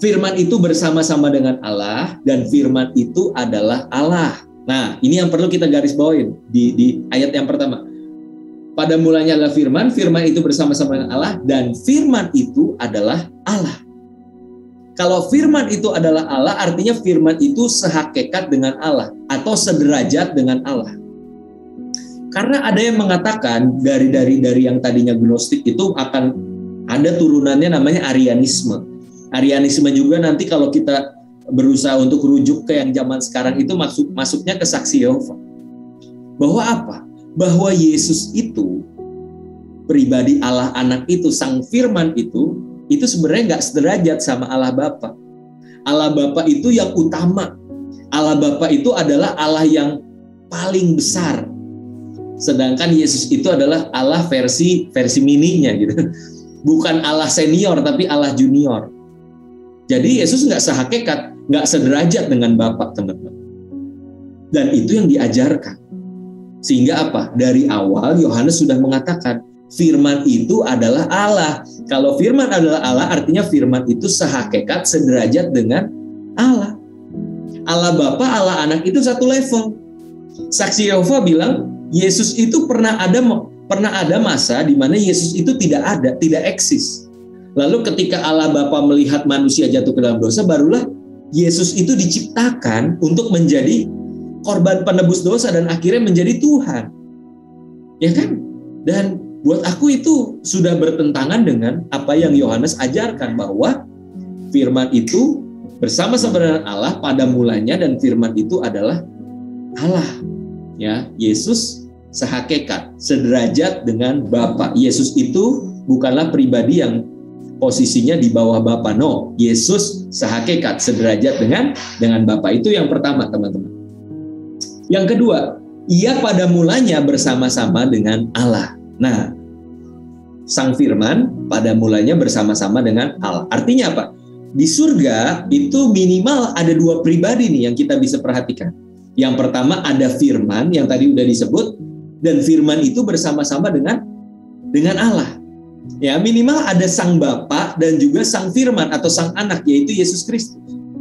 Firman itu bersama-sama dengan Allah, dan firman itu adalah Allah. Nah, ini yang perlu kita garis bawain di ayat yang pertama. Pada mulanya adalah firman, firman itu bersama-sama dengan Allah, dan firman itu adalah Allah. Kalau firman itu adalah Allah, artinya firman itu sehakikat dengan Allah atau sederajat dengan Allah. Karena ada yang mengatakan dari yang tadinya gnostik itu akan ada turunannya namanya Arianisme. Arianisme juga nanti kalau kita berusaha untuk rujuk ke yang zaman sekarang itu masuknya ke saksi Yehova. Bahwa apa? Bahwa Yesus itu pribadi Allah Anak itu, Sang Firman itu sebenarnya nggak sederajat sama Allah Bapa. Allah Bapa itu yang utama. Allah Bapa itu adalah Allah yang paling besar. Sedangkan Yesus itu adalah Allah versi mininya gitu. Bukan Allah senior tapi Allah junior. Jadi Yesus nggak sehakikat, nggak sederajat dengan Bapa, teman-teman. Dan itu yang diajarkan. Sehingga apa? Dari awal Yohanes sudah mengatakan firman itu adalah Allah. Kalau firman adalah Allah, artinya firman itu sehakikat, sederajat dengan Allah. Allah Bapa, Allah Anak itu satu level. Saksi Yehova bilang, Yesus itu pernah ada masa di mana Yesus itu tidak ada, tidak eksis. Lalu ketika Allah Bapa melihat manusia jatuh ke dalam dosa, barulah Yesus itu diciptakan untuk menjadi korban penebus dosa dan akhirnya menjadi Tuhan. Ya kan? Dan buat aku itu sudah bertentangan dengan apa yang Yohanes ajarkan, bahwa firman itu bersama-sama dengan Allah pada mulanya, dan firman itu adalah Allah. Ya, Yesus sehakikat, sederajat dengan Bapa. Yesus itu bukanlah pribadi yang posisinya di bawah Bapa. No, Yesus sehakikat, sederajat dengan Bapa. Itu yang pertama, teman-teman. Yang kedua, ia pada mulanya bersama-sama dengan Allah. Nah, Sang Firman pada mulanya bersama-sama dengan Allah. Artinya apa? Di surga itu minimal ada dua pribadi nih yang kita bisa perhatikan. Yang pertama ada Firman yang tadi udah disebut, dan Firman itu bersama-sama dengan Allah. Ya, minimal ada Sang Bapa dan juga Sang Firman atau Sang Anak, yaitu Yesus Kristus.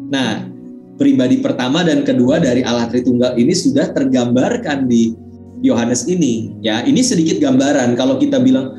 Nah, pribadi pertama dan kedua dari Allah Tritunggal ini sudah tergambarkan di Yohanes ini. Ya, ini sedikit gambaran kalau kita bilang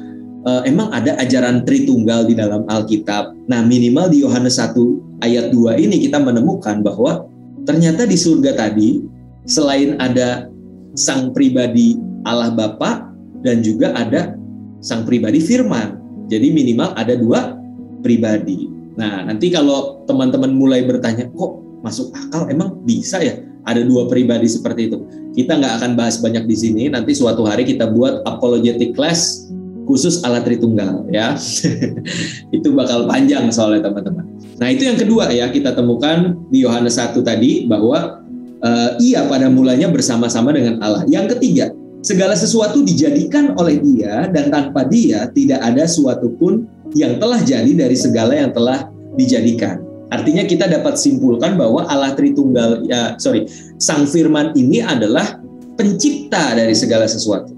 emang ada ajaran Tritunggal di dalam Alkitab. Nah, minimal di Yohanes 1 ayat 2 ini kita menemukan bahwa ternyata di surga tadi selain ada Sang pribadi Allah Bapa dan juga ada Sang pribadi Firman. Jadi minimal ada dua pribadi. Nah, nanti kalau teman-teman mulai bertanya, kok masuk akal, emang bisa ya ada dua pribadi seperti itu? Kita nggak akan bahas banyak di sini, nanti suatu hari kita buat apologetic class khusus Allah Tritunggal ya. Itu bakal panjang soalnya teman-teman. Nah, itu yang kedua ya, kita temukan di Yohanes 1 tadi bahwa ia pada mulanya bersama-sama dengan Allah. Yang ketiga, segala sesuatu dijadikan oleh Dia dan tanpa Dia tidak ada suatu pun yang telah jadi dari segala yang telah dijadikan. Artinya kita dapat simpulkan bahwa Allah Tritunggal, Sang Firman ini adalah pencipta dari segala sesuatu.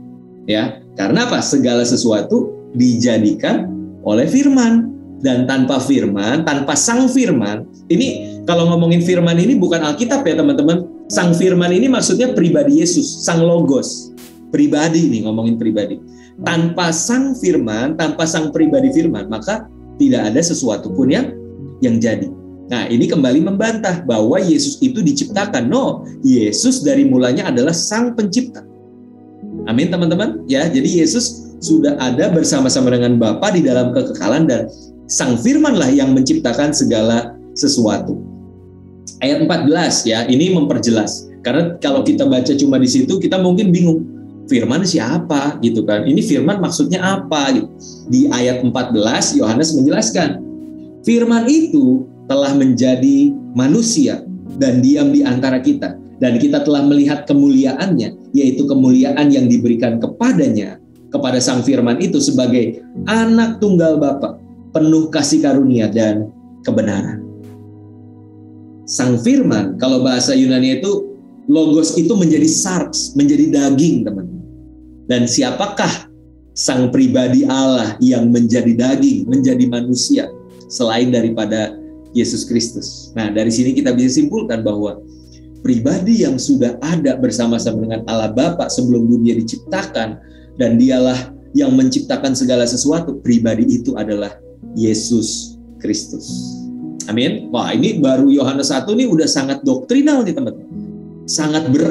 Ya, karena apa? Segala sesuatu dijadikan oleh Firman, dan tanpa Firman, tanpa Sang Firman, ini kalau ngomongin Firman ini bukan Alkitab ya teman-teman. Sang Firman ini maksudnya pribadi Yesus, Sang Logos, pribadi nih, ngomongin pribadi. Tanpa Sang Firman, tanpa Sang pribadi Firman, maka tidak ada sesuatu pun yang jadi. Nah, ini kembali membantah bahwa Yesus itu diciptakan. No, Yesus dari mulanya adalah Sang Pencipta. Amin teman-teman. Ya, jadi Yesus sudah ada bersama-sama dengan Bapa di dalam kekekalan, dan Sang Firman lah yang menciptakan segala sesuatu. Ayat 14 ya, ini memperjelas. Karena kalau kita baca cuma di situ, kita mungkin bingung. Firman siapa gitu kan? Ini Firman maksudnya apa gitu. Di ayat 14 Yohanes menjelaskan, Firman itu telah menjadi manusia dan diam di antara kita, dan kita telah melihat kemuliaannya, yaitu kemuliaan yang diberikan kepadanya, kepada Sang Firman itu sebagai anak tunggal Bapa, penuh kasih karunia dan kebenaran. Sang Firman, kalau bahasa Yunani itu logos, itu menjadi sarx, menjadi daging teman-teman. Dan siapakah Sang pribadi Allah yang menjadi daging, menjadi manusia selain daripada Yesus Kristus? Nah, dari sini kita bisa simpulkan bahwa pribadi yang sudah ada bersama-sama dengan Allah Bapa sebelum dunia diciptakan, dan dialah yang menciptakan segala sesuatu, pribadi itu adalah Yesus Kristus. Amin. Wah, ini baru Yohanes 1 ini udah sangat doktrinal nih teman-teman.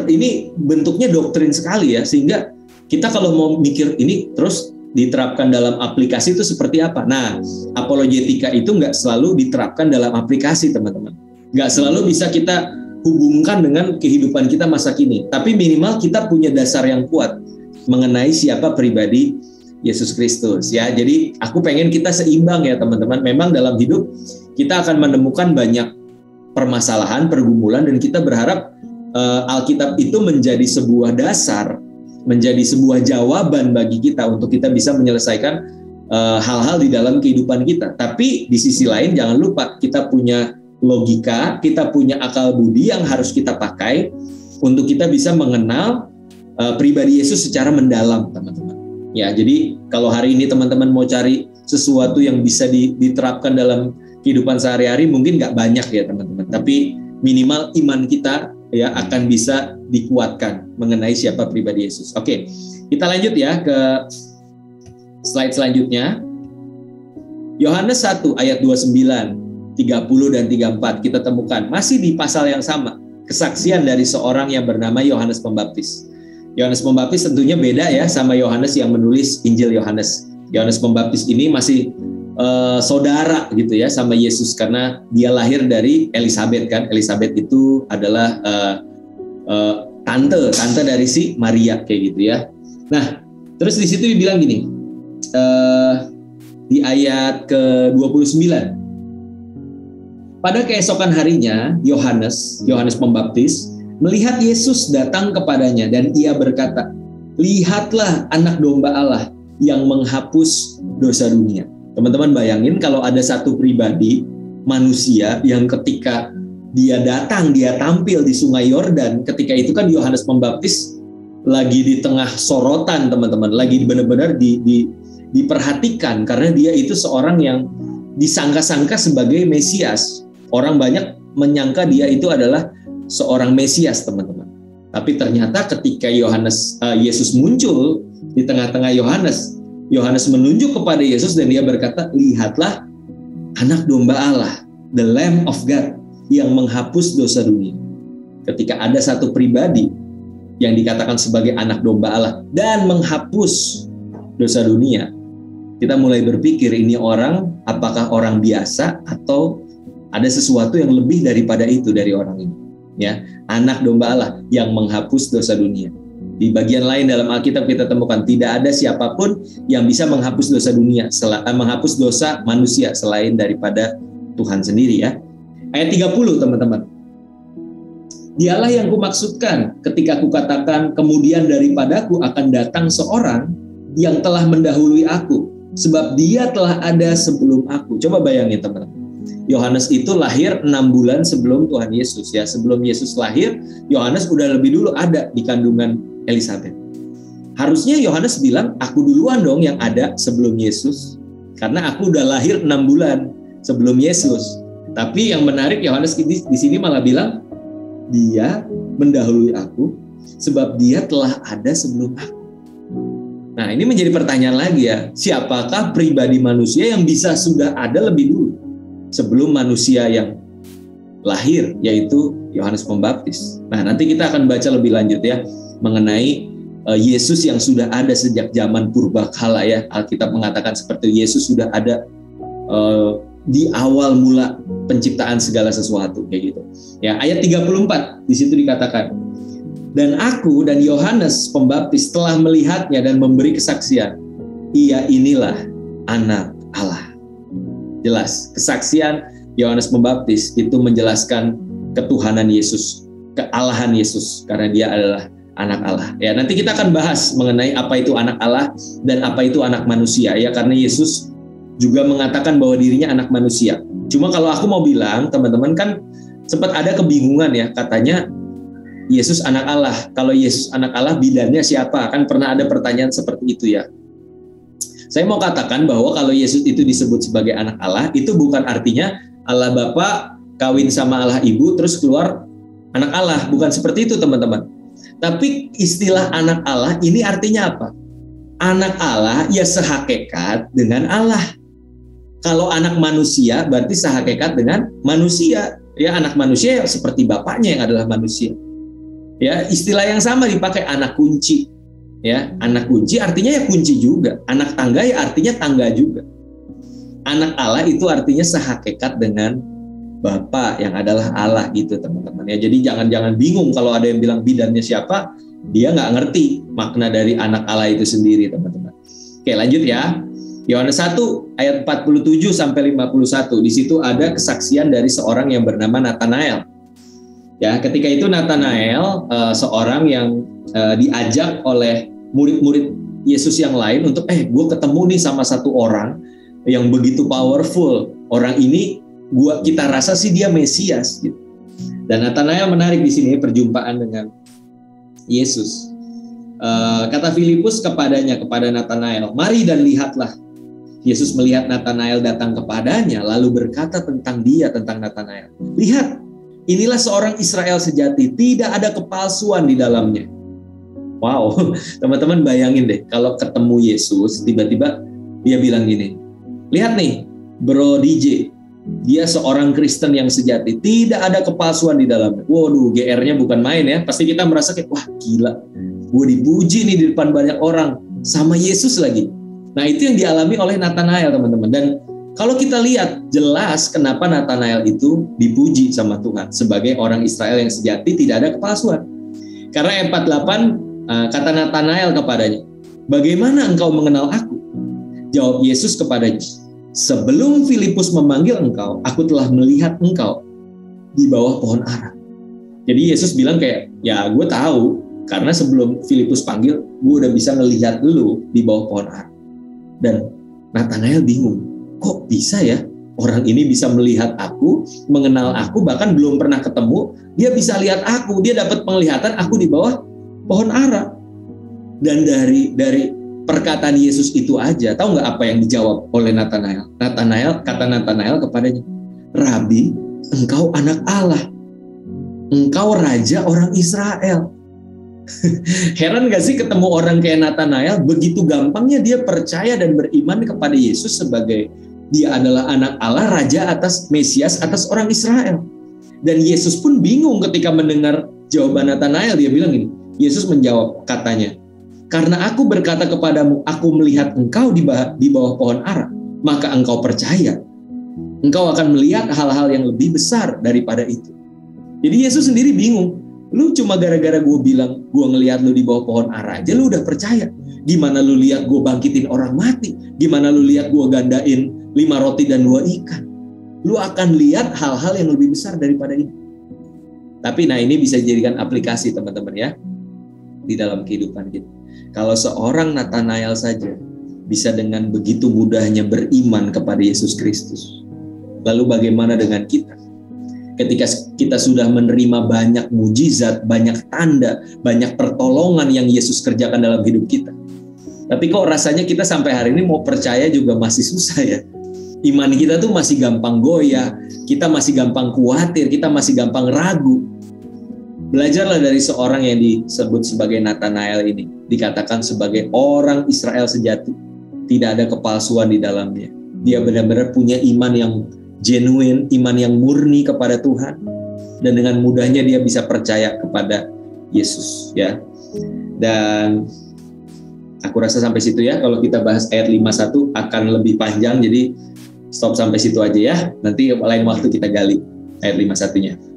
Ini bentuknya doktrin sekali ya, sehingga kita kalau mau mikir ini terus diterapkan dalam aplikasi itu seperti apa? Nah, apologetika itu nggak selalu diterapkan dalam aplikasi teman-teman. Nggak selalu bisa kita hubungkan dengan kehidupan kita masa kini. Tapi minimal kita punya dasar yang kuat mengenai siapa pribadi Yesus Kristus ya. Jadi aku pengen kita seimbang ya teman-teman. Memang dalam hidup kita akan menemukan banyak permasalahan, pergumulan, dan kita berharap Alkitab itu menjadi sebuah dasar, menjadi sebuah jawaban bagi kita untuk kita bisa menyelesaikan hal-hal di dalam kehidupan kita. Tapi di sisi lain jangan lupa kita punya logika, kita punya akal budi yang harus kita pakai untuk kita bisa mengenal pribadi Yesus secara mendalam, teman-teman. Ya, jadi kalau hari ini teman-teman mau cari sesuatu yang bisa diterapkan dalam kehidupan sehari-hari, mungkin nggak banyak ya teman-teman. Tapi minimal iman kita ya akan bisa dikuatkan mengenai siapa pribadi Yesus. Oke, kita lanjut ya ke slide selanjutnya. Yohanes 1 ayat 29, 30 dan 34 kita temukan masih di pasal yang sama, kesaksian dari seorang yang bernama Yohanes Pembaptis. Yohanes Pembaptis tentunya beda ya sama Yohanes yang menulis Injil Yohanes. Yohanes Pembaptis ini masih saudara gitu ya sama Yesus, karena dia lahir dari Elisabet kan. Elisabet itu adalah tante dari si Maria kayak gitu ya. Nah, terus di situ dibilang gini, di ayat ke-29. Pada keesokan harinya, Yohanes Pembaptis melihat Yesus datang kepadanya, dan ia berkata, "Lihatlah anak domba Allah yang menghapus dosa dunia." Teman-teman bayangin kalau ada satu pribadi manusia yang ketika dia datang, dia tampil di Sungai Yordan, ketika itu kan Yohanes Pembaptis lagi di tengah sorotan teman-teman, lagi benar-benar diperhatikan karena dia itu seorang yang disangka-sangka sebagai Mesias. Orang banyak menyangka dia itu adalah seorang Mesias teman-teman. Tapi ternyata ketika Yesus muncul di tengah-tengah Yohanes menunjuk kepada Yesus dan dia berkata, "Lihatlah anak domba Allah, the Lamb of God yang menghapus dosa dunia." Ketika ada satu pribadi yang dikatakan sebagai anak domba Allah dan menghapus dosa dunia, Kita mulai berpikir ini orang, apakah orang biasa atau ada sesuatu yang lebih daripada itu dari orang ini. Ya, anak domba Allah yang menghapus dosa dunia. Di bagian lain dalam Alkitab kita temukan tidak ada siapapun yang bisa menghapus dosa dunia, menghapus dosa manusia selain daripada Tuhan sendiri ya. Ayat 30 teman-teman. Dialah yang kumaksudkan ketika kukatakan kemudian daripadaku akan datang seorang yang telah mendahului aku, sebab dia telah ada sebelum aku. Coba bayangin teman-teman. Yohanes itu lahir 6 bulan sebelum Tuhan Yesus ya. Sebelum Yesus lahir, Yohanes udah lebih dulu ada di kandungan Elizabeth. Harusnya Yohanes bilang, aku duluan dong yang ada sebelum Yesus. Karena aku udah lahir 6 bulan sebelum Yesus. Tapi yang menarik Yohanes di sini malah bilang, dia mendahului aku sebab dia telah ada sebelum aku. Nah, ini menjadi pertanyaan lagi ya. Siapakah pribadi manusia yang bisa sudah ada lebih dulu sebelum manusia yang lahir, yaitu Yohanes Pembaptis. Nah, nanti kita akan baca lebih lanjut ya mengenai Yesus yang sudah ada sejak zaman purbakala ya. Alkitab mengatakan seperti Yesus sudah ada di awal mula penciptaan segala sesuatu kayak gitu. Ya, ayat 34 di situ dikatakan, dan aku dan Yohanes Pembaptis telah melihatnya dan memberi kesaksian. Ia inilah anak Allah. Jelas, kesaksian Yohanes Pembaptis itu menjelaskan ketuhanan Yesus, kealahan Yesus, karena dia adalah anak Allah. Ya, nanti kita akan bahas mengenai apa itu anak Allah dan apa itu anak manusia ya, karena Yesus juga mengatakan bahwa dirinya anak manusia. Cuma kalau aku mau bilang, teman-teman kan sempat ada kebingungan ya, katanya Yesus anak Allah. Kalau Yesus anak Allah, bidannya siapa? Kan pernah ada pertanyaan seperti itu ya. Saya mau katakan bahwa kalau Yesus itu disebut sebagai anak Allah, itu bukan artinya Allah Bapa kawin sama Allah Ibu terus keluar anak Allah. Bukan seperti itu teman-teman. Tapi istilah anak Allah ini artinya apa? Anak Allah ya sehakikat dengan Allah. Kalau anak manusia berarti sehakikat dengan manusia. Ya, anak manusia seperti bapaknya yang adalah manusia. Ya, istilah yang sama dipakai anak kunci. Ya, anak kunci artinya ya kunci juga. Anak tangga ya artinya tangga juga. Anak Allah itu artinya sehakikat dengan Bapa yang adalah Allah gitu teman-teman ya. Jadi jangan bingung kalau ada yang bilang bidannya siapa, dia nggak ngerti makna dari anak Allah itu sendiri teman-teman. Oke, lanjut ya. Yohanes 1 ayat 47 sampai 51. Di situ ada kesaksian dari seorang yang bernama Nathanael. Ya, ketika itu Nathanael seorang yang diajak oleh murid-murid Yesus yang lain untuk gue ketemu nih sama satu orang yang begitu powerful. Orang ini kita rasa sih dia Mesias gitu. Dan Nathanael menarik di sini perjumpaan dengan Yesus. Kata Filipus kepada Nathanael, "Mari dan lihatlah." Yesus melihat Nathanael datang kepadanya lalu berkata tentang Nathanael, "Lihat, inilah seorang Israel sejati, tidak ada kepalsuan di dalamnya." Wow, teman-teman bayangin deh, kalau ketemu Yesus, tiba-tiba dia bilang gini, "Lihat nih, Bro DJ, dia seorang Kristen yang sejati, tidak ada kepalsuan di dalamnya." Waduh, GR-nya bukan main ya. Pasti kita merasa kayak, wah gila, gue dipuji nih di depan banyak orang, sama Yesus lagi. Nah, itu yang dialami oleh Nathanael teman-teman. Dan kalau kita lihat jelas kenapa Nathanael itu dipuji sama Tuhan sebagai orang Israel yang sejati, tidak ada kepalsuan. Karena ayat 48 kata Nathanael kepadanya, "Bagaimana engkau mengenal aku?" Jawab Yesus kepadanya, "Sebelum Filipus memanggil engkau, aku telah melihat engkau di bawah pohon ara." Jadi Yesus bilang kayak, ya gue tahu karena sebelum Filipus panggil, gue udah bisa ngelihat lu di bawah pohon ara. Dan Nathanael bingung, kok bisa ya orang ini bisa melihat aku, mengenal aku, bahkan belum pernah ketemu, dia bisa lihat aku, dia dapat penglihatan aku di bawah pohon ara. Dan dari perkataan Yesus itu aja, tahu nggak apa yang dijawab oleh Nathanael? Kata Nathanael kepadanya, "Rabi, engkau anak Allah, engkau raja orang Israel." Heran gak sih ketemu orang kayak Nathanael, begitu gampangnya dia percaya dan beriman kepada Yesus sebagai dia adalah anak Allah, raja atas Mesias, atas orang Israel. Dan Yesus pun bingung ketika mendengar jawaban Nathanael. Dia bilang gini, Yesus menjawab katanya, Karena aku berkata kepadamu, aku melihat engkau di bawah pohon ara, maka engkau percaya. Engkau akan melihat hal-hal yang lebih besar daripada itu. Jadi Yesus sendiri bingung. Lu cuma gara-gara gue bilang gue ngelihat lu di bawah pohon ara aja lu udah percaya. Gimana lu lihat gue bangkitin orang mati? Gimana lu lihat gue gandain 5 roti dan 2 ikan? Lu akan lihat hal-hal yang lebih besar daripada ini. Tapi ini bisa dijadikan aplikasi teman-teman ya di dalam kehidupan kita. Kalau seorang Nathanael saja bisa dengan begitu mudahnya beriman kepada Yesus Kristus, lalu bagaimana dengan kita? Ketika kita sudah menerima banyak mujizat, banyak tanda, banyak pertolongan yang Yesus kerjakan dalam hidup kita, tapi kok rasanya kita sampai hari ini mau percaya juga masih susah ya. Iman kita tuh masih gampang goyah, kita masih gampang khawatir, kita masih gampang ragu. Belajarlah dari seorang yang disebut sebagai Nathanael ini. Dikatakan sebagai orang Israel sejati. Tidak ada kepalsuan di dalamnya. Dia benar-benar punya iman yang genuine, iman yang murni kepada Tuhan. Dan dengan mudahnya dia bisa percaya kepada Yesus. Ya. Dan aku rasa sampai situ ya. Kalau kita bahas ayat 51 akan lebih panjang. Jadi stop sampai situ aja ya. Nanti lain waktu kita gali ayat 51-nya.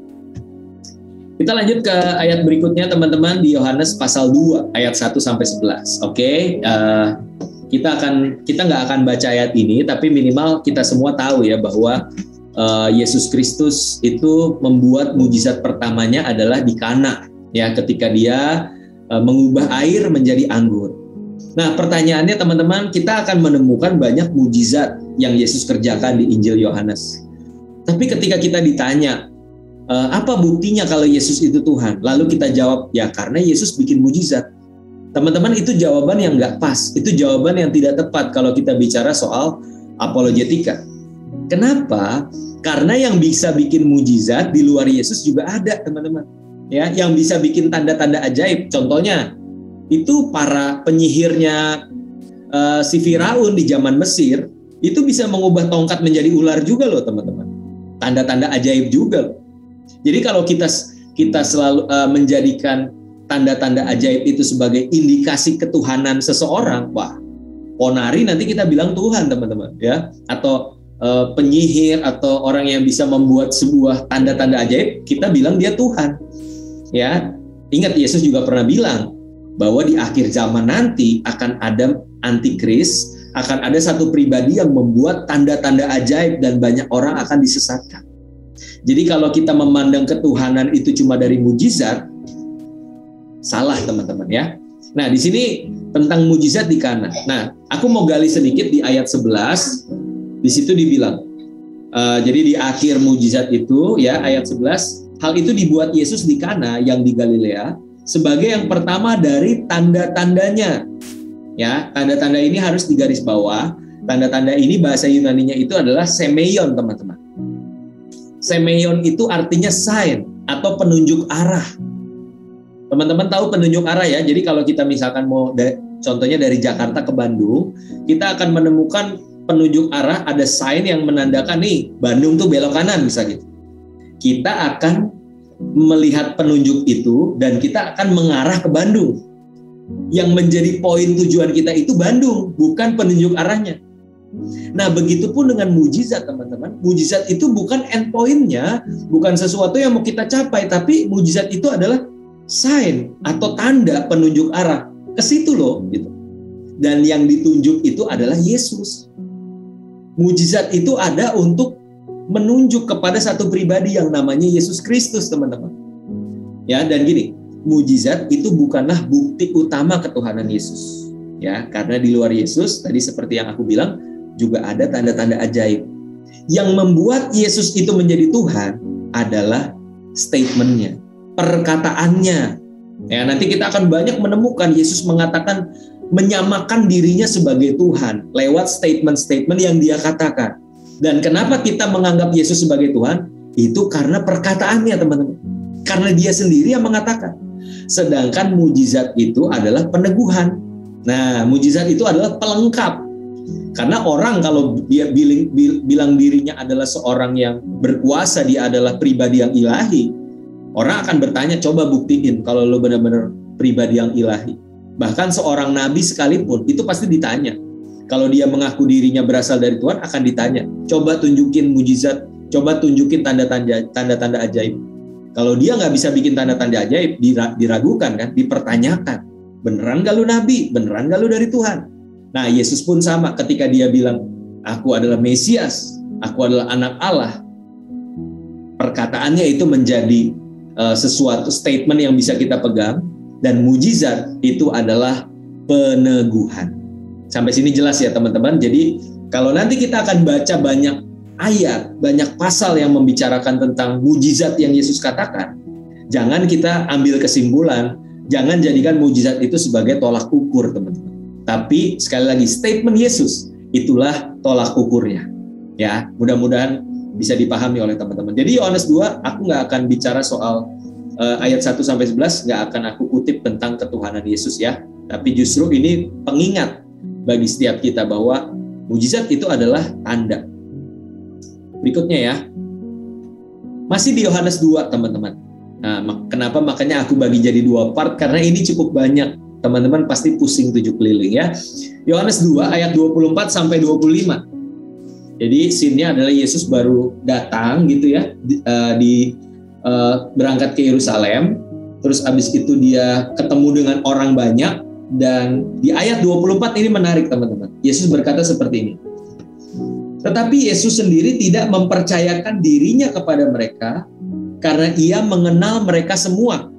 Kita lanjut ke ayat berikutnya teman-teman di Yohanes pasal 2 ayat 1 sampai 11. Oke, kita nggak akan baca ayat ini, tapi minimal kita semua tahu ya bahwa Yesus Kristus itu membuat mujizat pertamanya adalah di Kana ya, ketika dia mengubah air menjadi anggur. Nah, pertanyaannya teman-teman, kita akan menemukan banyak mujizat yang Yesus kerjakan di Injil Yohanes. Tapi ketika kita ditanya apa buktinya kalau Yesus itu Tuhan? Lalu kita jawab, ya karena Yesus bikin mujizat. Teman-teman, itu jawaban yang nggak pas. Itu jawaban yang tidak tepat kalau kita bicara soal apologetika. Kenapa? Karena yang bisa bikin mujizat di luar Yesus juga ada, teman-teman. Ya, yang bisa bikin tanda-tanda ajaib. Contohnya, itu para penyihirnya si Firaun di zaman Mesir, itu bisa mengubah tongkat menjadi ular juga loh, teman-teman. Tanda-tanda ajaib juga loh. Jadi kalau kita selalu menjadikan tanda-tanda ajaib itu sebagai indikasi ketuhanan seseorang, wah, ponari nanti kita bilang Tuhan, teman-teman, ya. Atau penyihir atau orang yang bisa membuat sebuah tanda-tanda ajaib, kita bilang dia Tuhan. Ya. Ingat Yesus juga pernah bilang bahwa di akhir zaman nanti akan ada antikris, akan ada satu pribadi yang membuat tanda-tanda ajaib dan banyak orang akan disesatkan. Jadi kalau kita memandang ketuhanan itu cuma dari mujizat, salah teman-teman ya. Nah di sini tentang mujizat di Kana. Nah aku mau gali sedikit di ayat 11. Di situ dibilang, jadi di akhir mujizat itu ya ayat 11, hal itu dibuat Yesus di Kana yang di Galilea sebagai yang pertama dari tanda-tandanya. Ya, tanda-tanda ini harus digaris bawah. Tanda-tanda ini bahasa Yunaninya itu adalah semeion, teman-teman. Semeion itu artinya sign atau penunjuk arah. Teman-teman tahu penunjuk arah ya. Jadi kalau kita misalkan mau contohnya dari Jakarta ke Bandung, kita akan menemukan penunjuk arah, ada sign yang menandakan nih Bandung tuh belok kanan misalnya. Kita akan melihat penunjuk itu dan kita akan mengarah ke Bandung. Yang menjadi poin tujuan kita itu Bandung, bukan penunjuk arahnya. Nah, begitupun dengan mujizat, teman-teman. Mujizat itu bukan endpoint-nya, bukan sesuatu yang mau kita capai, tapi mujizat itu adalah sign atau tanda penunjuk arah ke situ loh, gitu. Dan yang ditunjuk itu adalah Yesus. Mujizat itu ada untuk menunjuk kepada satu pribadi yang namanya Yesus Kristus, teman-teman. Ya, dan gini, mujizat itu bukanlah bukti utama ketuhanan Yesus. Ya, karena di luar Yesus, tadi seperti yang aku bilang, juga ada tanda-tanda ajaib. Yang membuat Yesus itu menjadi Tuhan adalah statement-nya, perkataannya. Ya, nanti kita akan banyak menemukan Yesus mengatakan, menyamakan dirinya sebagai Tuhan lewat statement-statement yang dia katakan. Dan kenapa kita menganggap Yesus sebagai Tuhan? Itu karena perkataannya, teman-teman. Karena dia sendiri yang mengatakan. Sedangkan mujizat itu adalah peneguhan. Nah, mujizat itu adalah pelengkap. Karena orang kalau dia bilang dirinya adalah seorang yang berkuasa, dia adalah pribadi yang ilahi, orang akan bertanya, coba buktiin kalau lo benar-benar pribadi yang ilahi. Bahkan seorang nabi sekalipun itu pasti ditanya. Kalau dia mengaku dirinya berasal dari Tuhan akan ditanya, coba tunjukin mujizat, coba tunjukin tanda-tanda ajaib. Kalau dia nggak bisa bikin tanda-tanda ajaib, diragukan kan, dipertanyakan. Beneran gak lu nabi? Beneran gak lu dari Tuhan? Nah, Yesus pun sama ketika dia bilang, aku adalah Mesias, aku adalah anak Allah. Perkataannya itu menjadi sesuatu statement yang bisa kita pegang, dan mujizat itu adalah peneguhan. Sampai sini jelas ya teman-teman. Jadi kalau nanti kita akan baca banyak ayat, banyak pasal yang membicarakan tentang mujizat yang Yesus katakan, jangan kita ambil kesimpulan, jangan jadikan mujizat itu sebagai tolak ukur teman-teman. Tapi sekali lagi statement Yesus itulah tolak ukurnya. Ya, mudah-mudahan bisa dipahami oleh teman-teman. Jadi Yohanes 2 aku nggak akan bicara soal ayat 1-11, nggak akan aku kutip tentang ketuhanan Yesus ya. Tapi justru ini pengingat bagi setiap kita bahwa mujizat itu adalah tanda. Berikutnya ya, masih di Yohanes 2 teman-teman. Nah, kenapa makanya aku bagi jadi 2 part, karena ini cukup banyak. Teman-teman pasti pusing 7 keliling ya. Yohanes 2 ayat 24-25. Jadi scene-nya adalah Yesus baru datang gitu ya, berangkat ke Yerusalem, terus abis itu dia ketemu dengan orang banyak, dan di ayat 24 ini menarik teman-teman. Yesus berkata seperti ini. Tetapi Yesus sendiri tidak mempercayakan dirinya kepada mereka karena ia mengenal mereka semua.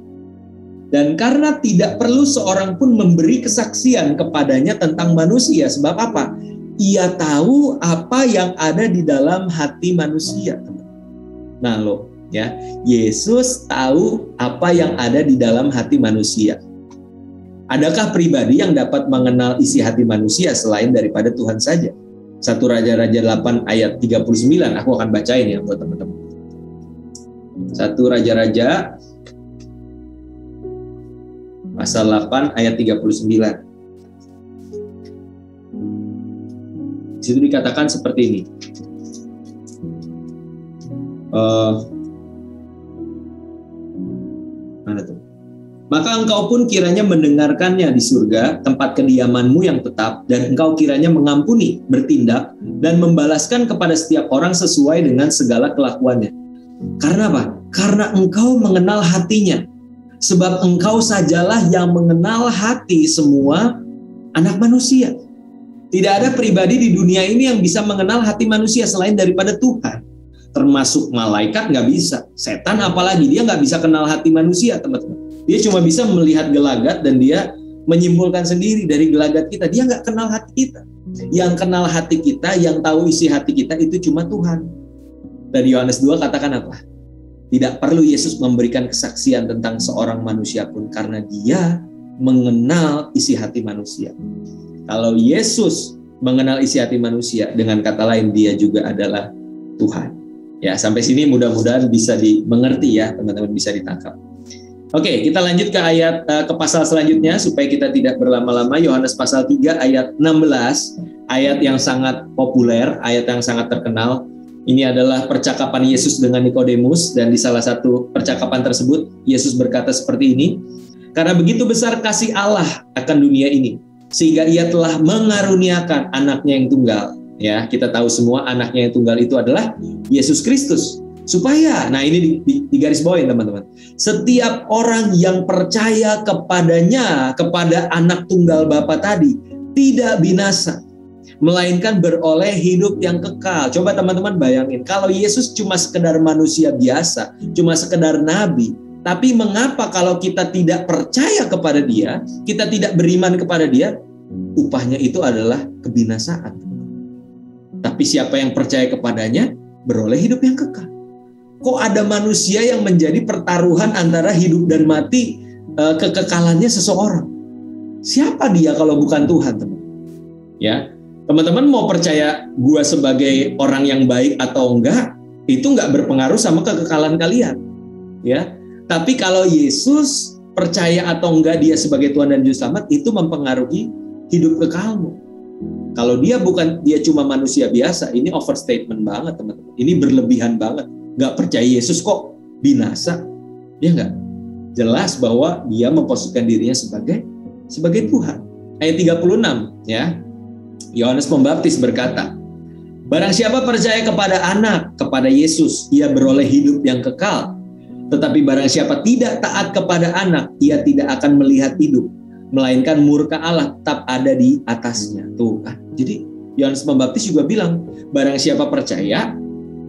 Dan karena tidak perlu seorang pun memberi kesaksian kepadanya tentang manusia. Sebab apa? Ia tahu apa yang ada di dalam hati manusia. Nah loh, ya, Yesus tahu apa yang ada di dalam hati manusia. Adakah pribadi yang dapat mengenal isi hati manusia selain daripada Tuhan saja? 1 Raja-Raja 8 ayat 39, aku akan bacain ya buat teman-teman. 1 Raja-Raja pasal 8 ayat 39. Di situ dikatakan seperti ini. Mana tuh? Maka engkau pun kiranya mendengarkannya di surga, tempat kediamanmu yang tetap, dan engkau kiranya mengampuni, bertindak, dan membalaskan kepada setiap orang sesuai dengan segala kelakuannya. Karena apa? Karena engkau mengenal hatinya. Sebab engkau sajalah yang mengenal hati semua anak manusia. Tidak ada pribadi di dunia ini yang bisa mengenal hati manusia selain daripada Tuhan. Termasuk malaikat nggak bisa. Setan apalagi, dia nggak bisa kenal hati manusia teman-teman. Dia cuma bisa melihat gelagat dan dia menyimpulkan sendiri dari gelagat kita. Dia nggak kenal hati kita. Yang kenal hati kita, yang tahu isi hati kita itu cuma Tuhan. Dan Yohanes 2 katakan apa? Tidak perlu Yesus memberikan kesaksian tentang seorang manusia pun karena dia mengenal isi hati manusia. Kalau Yesus mengenal isi hati manusia, dengan kata lain dia juga adalah Tuhan. Ya, sampai sini mudah-mudahan bisa dimengerti ya, teman-teman, bisa ditangkap. Oke, kita lanjut ke pasal selanjutnya supaya kita tidak berlama-lama. Yohanes pasal 3 ayat 16, ayat yang sangat populer, ayat yang sangat terkenal. Ini adalah percakapan Yesus dengan Nikodemus, dan di salah satu percakapan tersebut Yesus berkata seperti ini. Karena begitu besar kasih Allah akan dunia ini, sehingga ia telah mengaruniakan anaknya yang tunggal. Ya, kita tahu semua anaknya yang tunggal itu adalah Yesus Kristus. Supaya, nah ini di garis bawain teman-teman, setiap orang yang percaya kepadanya, kepada anak tunggal Bapa tadi, tidak binasa, melainkan beroleh hidup yang kekal. Coba teman-teman bayangin, kalau Yesus cuma sekedar manusia biasa, cuma sekedar nabi, tapi mengapa kalau kita tidak percaya kepada dia, kita tidak beriman kepada dia, upahnya itu adalah kebinasaan. Tapi siapa yang percaya kepadanya, beroleh hidup yang kekal. Kok ada manusia yang menjadi pertaruhan antara hidup dan mati, kekekalannya seseorang? Siapa dia kalau bukan Tuhan, teman? Ya, teman-teman mau percaya gua sebagai orang yang baik atau enggak, itu enggak berpengaruh sama kekekalan kalian. Ya, tapi kalau Yesus percaya atau enggak dia sebagai Tuhan dan Juru Selamat, itu mempengaruhi hidup kekalmu. Kalau dia cuma manusia biasa, ini overstatement banget, teman-teman. Ini berlebihan banget. Nggak percaya Yesus kok binasa, ya nggak? Jelas bahwa dia memposisikan dirinya sebagai sebagai Tuhan. Ayat 36 ya. Yohanes Pembaptis berkata, barang siapa percaya kepada anak, kepada Yesus, ia beroleh hidup yang kekal. Tetapi barang siapa tidak taat kepada anak, ia tidak akan melihat hidup, melainkan murka Allah tetap ada di atasnya. Tuh kan. Jadi Yohanes Pembaptis juga bilang, barang siapa percaya,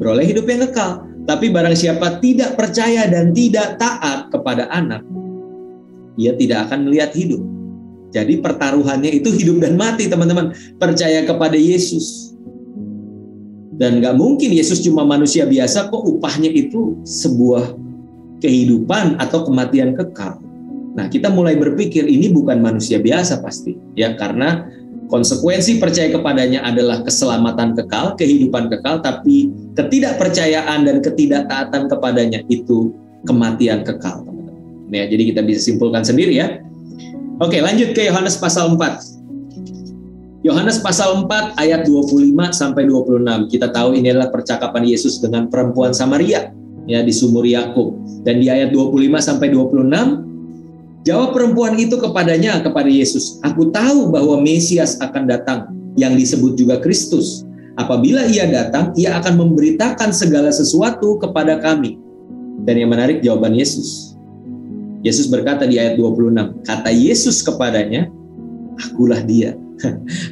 beroleh hidup yang kekal. Tapi barang siapa tidak percaya dan tidak taat kepada anak, ia tidak akan melihat hidup. Jadi pertaruhannya itu hidup dan mati, teman-teman. Percaya kepada Yesus. Dan gak mungkin Yesus cuma manusia biasa, kok upahnya itu sebuah kehidupan atau kematian kekal. Nah, kita mulai berpikir ini bukan manusia biasa pasti. Ya, karena konsekuensi percaya kepadanya adalah keselamatan kekal, kehidupan kekal, tapi ketidakpercayaan dan ketidaktaatan kepadanya itu kematian kekal, teman-teman. Ya, jadi kita bisa simpulkan sendiri ya. Oke, lanjut ke Yohanes pasal 4. Yohanes pasal 4 ayat 25 sampai 26. Kita tahu ini adalah percakapan Yesus dengan perempuan Samaria ya di sumur Yakub. Dan di ayat 25 sampai 26, jawab perempuan itu kepadanya, kepada Yesus, "Aku tahu bahwa Mesias akan datang, yang disebut juga Kristus. Apabila ia datang, ia akan memberitakan segala sesuatu kepada kami." Dan yang menarik jawaban Yesus. Yesus berkata di ayat 26, kata Yesus kepadanya, "Akulah dia."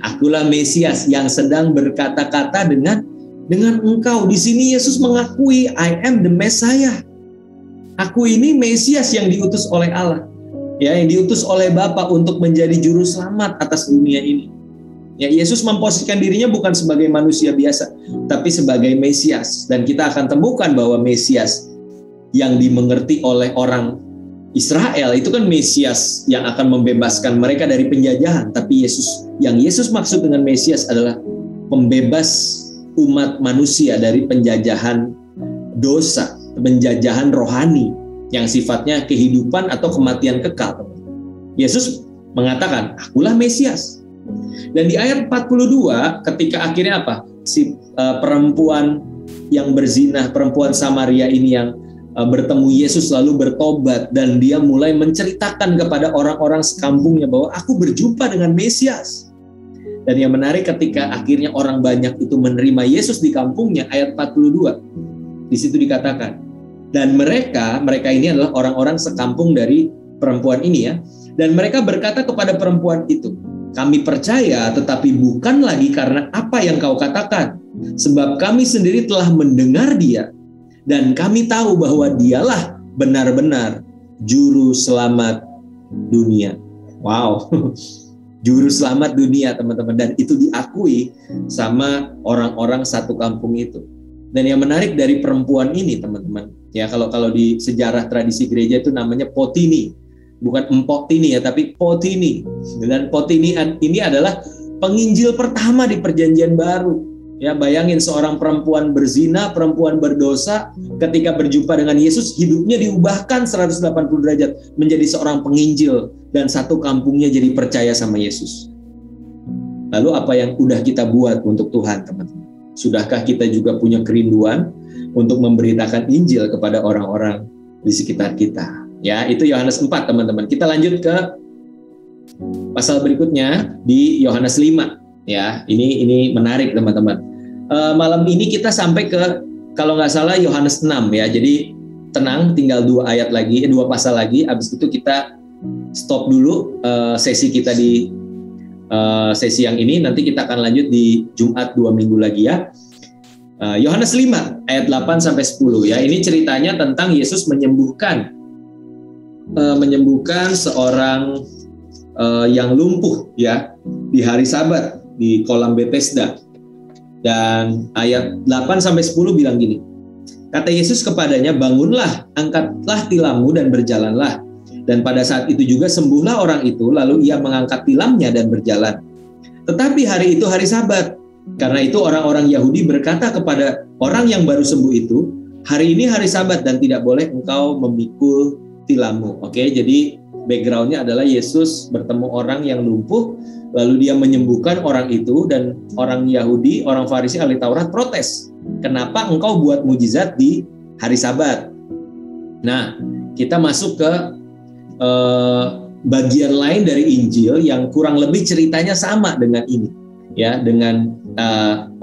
Akulah Mesias yang sedang berkata-kata dengan engkau. Di sini Yesus mengakui, I am the Messiah. Aku ini Mesias yang diutus oleh Allah. Ya, yang diutus oleh Bapa untuk menjadi juru selamat atas dunia ini. Ya, Yesus memposisikan dirinya bukan sebagai manusia biasa, tapi sebagai Mesias. Dan kita akan temukan bahwa Mesias yang dimengerti oleh orang Israel itu kan Mesias yang akan membebaskan mereka dari penjajahan. Tapi yang Yesus maksud dengan Mesias adalah pembebas umat manusia dari penjajahan dosa, penjajahan rohani yang sifatnya kehidupan atau kematian kekal. Yesus mengatakan, akulah Mesias. Dan di ayat 42 ketika akhirnya apa? Si perempuan yang berzina, perempuan Samaria ini yang bertemu Yesus lalu bertobat dan dia mulai menceritakan kepada orang-orang sekampungnya bahwa aku berjumpa dengan Mesias. Dan yang menarik ketika akhirnya orang banyak itu menerima Yesus di kampungnya, ayat 42. Di situ dikatakan, dan mereka ini adalah orang-orang sekampung dari perempuan ini ya. Dan mereka berkata kepada perempuan itu, kami percaya tetapi bukan lagi karena apa yang kau katakan, sebab kami sendiri telah mendengar dia. Dan kami tahu bahwa dialah benar-benar juru selamat dunia. Wow, juru selamat dunia teman-teman. Dan itu diakui sama orang-orang satu kampung itu. Dan yang menarik dari perempuan ini teman-teman, ya kalau di sejarah tradisi gereja itu namanya Potini. Bukan Empotini ya, tapi Potini. Dan Potini ini adalah penginjil pertama di Perjanjian Baru. Ya, bayangin seorang perempuan berzina, perempuan berdosa, ketika berjumpa dengan Yesus, hidupnya diubahkan 180 derajat menjadi seorang penginjil dan satu kampungnya jadi percaya sama Yesus. Lalu apa yang udah kita buat untuk Tuhan, teman-teman? Sudahkah kita juga punya kerinduan untuk memberitakan Injil kepada orang-orang di sekitar kita? Ya, itu Yohanes 4, teman-teman. Kita lanjut ke pasal berikutnya di Yohanes 5. Ya, ini menarik, teman-teman. Malam ini kita sampai ke, kalau nggak salah, Yohanes 6 ya. Jadi tenang, tinggal 2 pasal lagi. Habis itu kita stop dulu sesi kita di sesi yang ini. Nanti kita akan lanjut di Jumat 2 minggu lagi ya. Yohanes 5 ayat 8 sampai 10 ya. Ini ceritanya tentang Yesus menyembuhkan seorang yang lumpuh ya di hari Sabat di kolam Bethesda. Dan ayat 8 sampai 10 bilang gini. Kata Yesus kepadanya, bangunlah, angkatlah tilammu dan berjalanlah. Dan pada saat itu juga sembuhlah orang itu, lalu ia mengangkat tilamnya dan berjalan. Tetapi hari itu hari Sabat. Karena itu orang-orang Yahudi berkata kepada orang yang baru sembuh itu, hari ini hari Sabat dan tidak boleh engkau memikul tilammu. Oke, jadi background-nya adalah Yesus bertemu orang yang lumpuh, lalu dia menyembuhkan orang itu, dan orang Yahudi, orang Farisi, ahli Taurat protes. Kenapa engkau buat mujizat di hari Sabat? Nah, kita masuk ke bagian lain dari Injil yang kurang lebih ceritanya sama dengan ini, ya, dengan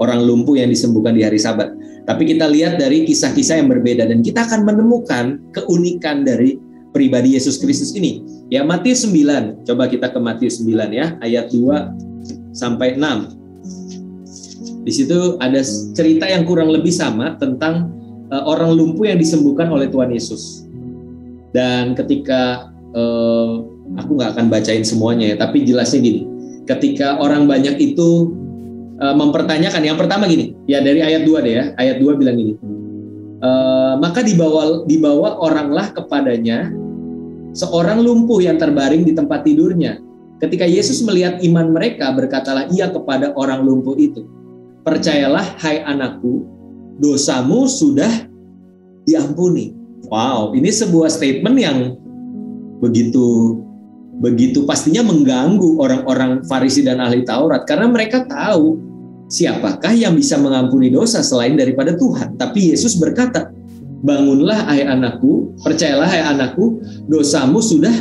orang lumpuh yang disembuhkan di hari Sabat. Tapi kita lihat dari kisah-kisah yang berbeda dan kita akan menemukan keunikan dari pribadi Yesus Kristus ini. Ya, Matius 9. Coba kita ke Matius 9 ya, ayat 2 sampai 6. Di situ ada cerita yang kurang lebih sama tentang orang lumpuh yang disembuhkan oleh Tuhan Yesus. Dan ketika aku nggak akan bacain semuanya ya, tapi jelasnya gini. Ketika orang banyak itu mempertanyakan, yang pertama gini, ya dari ayat 2 deh ya, ayat 2 bilang gini, maka dibawa oranglah kepadanya seorang lumpuh yang terbaring di tempat tidurnya. Ketika Yesus melihat iman mereka, berkatalah ia kepada orang lumpuh itu, percayalah hai anakku, dosamu sudah diampuni. Wow, ini sebuah statement yang begitu pastinya mengganggu orang-orang Farisi dan ahli Taurat, karena mereka tahu siapakah yang bisa mengampuni dosa selain daripada Tuhan. Tapi Yesus berkata, bangunlah hai anakku, percayalah hai anakku, dosamu sudah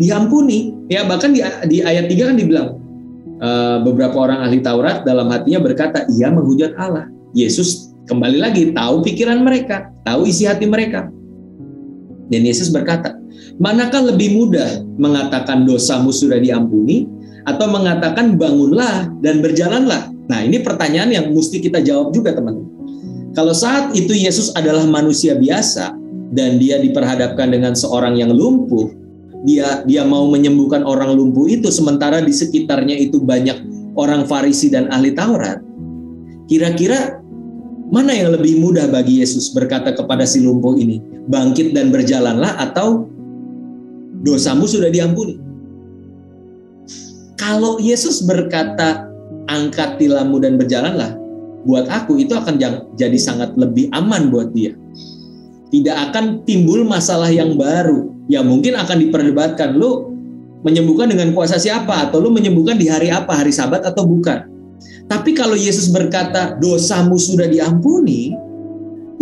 diampuni. Ya, bahkan di ayat 3 kan dibilang, beberapa orang ahli Taurat dalam hatinya berkata, ia menghujat Allah. Yesus kembali lagi tahu pikiran mereka, tahu isi hati mereka. Dan Yesus berkata, manakah lebih mudah mengatakan dosamu sudah diampuni atau mengatakan bangunlah dan berjalanlah? Nah, ini pertanyaan yang mesti kita jawab juga, teman-teman. Kalau saat itu Yesus adalah manusia biasa dan dia diperhadapkan dengan seorang yang lumpuh, dia mau menyembuhkan orang lumpuh itu, sementara di sekitarnya itu banyak orang Farisi dan ahli Taurat. Kira-kira mana yang lebih mudah bagi Yesus berkata kepada si lumpuh ini, bangkit dan berjalanlah, atau dosamu sudah diampuni? Kalau Yesus berkata angkat tilammu dan berjalanlah, buat aku itu akan jadi sangat lebih aman buat dia. Tidak akan timbul masalah yang baru. Ya mungkin akan diperdebatkan, lu menyembuhkan dengan kuasa siapa, atau lu menyembuhkan di hari apa, hari Sabat atau bukan. Tapi kalau Yesus berkata dosamu sudah diampuni,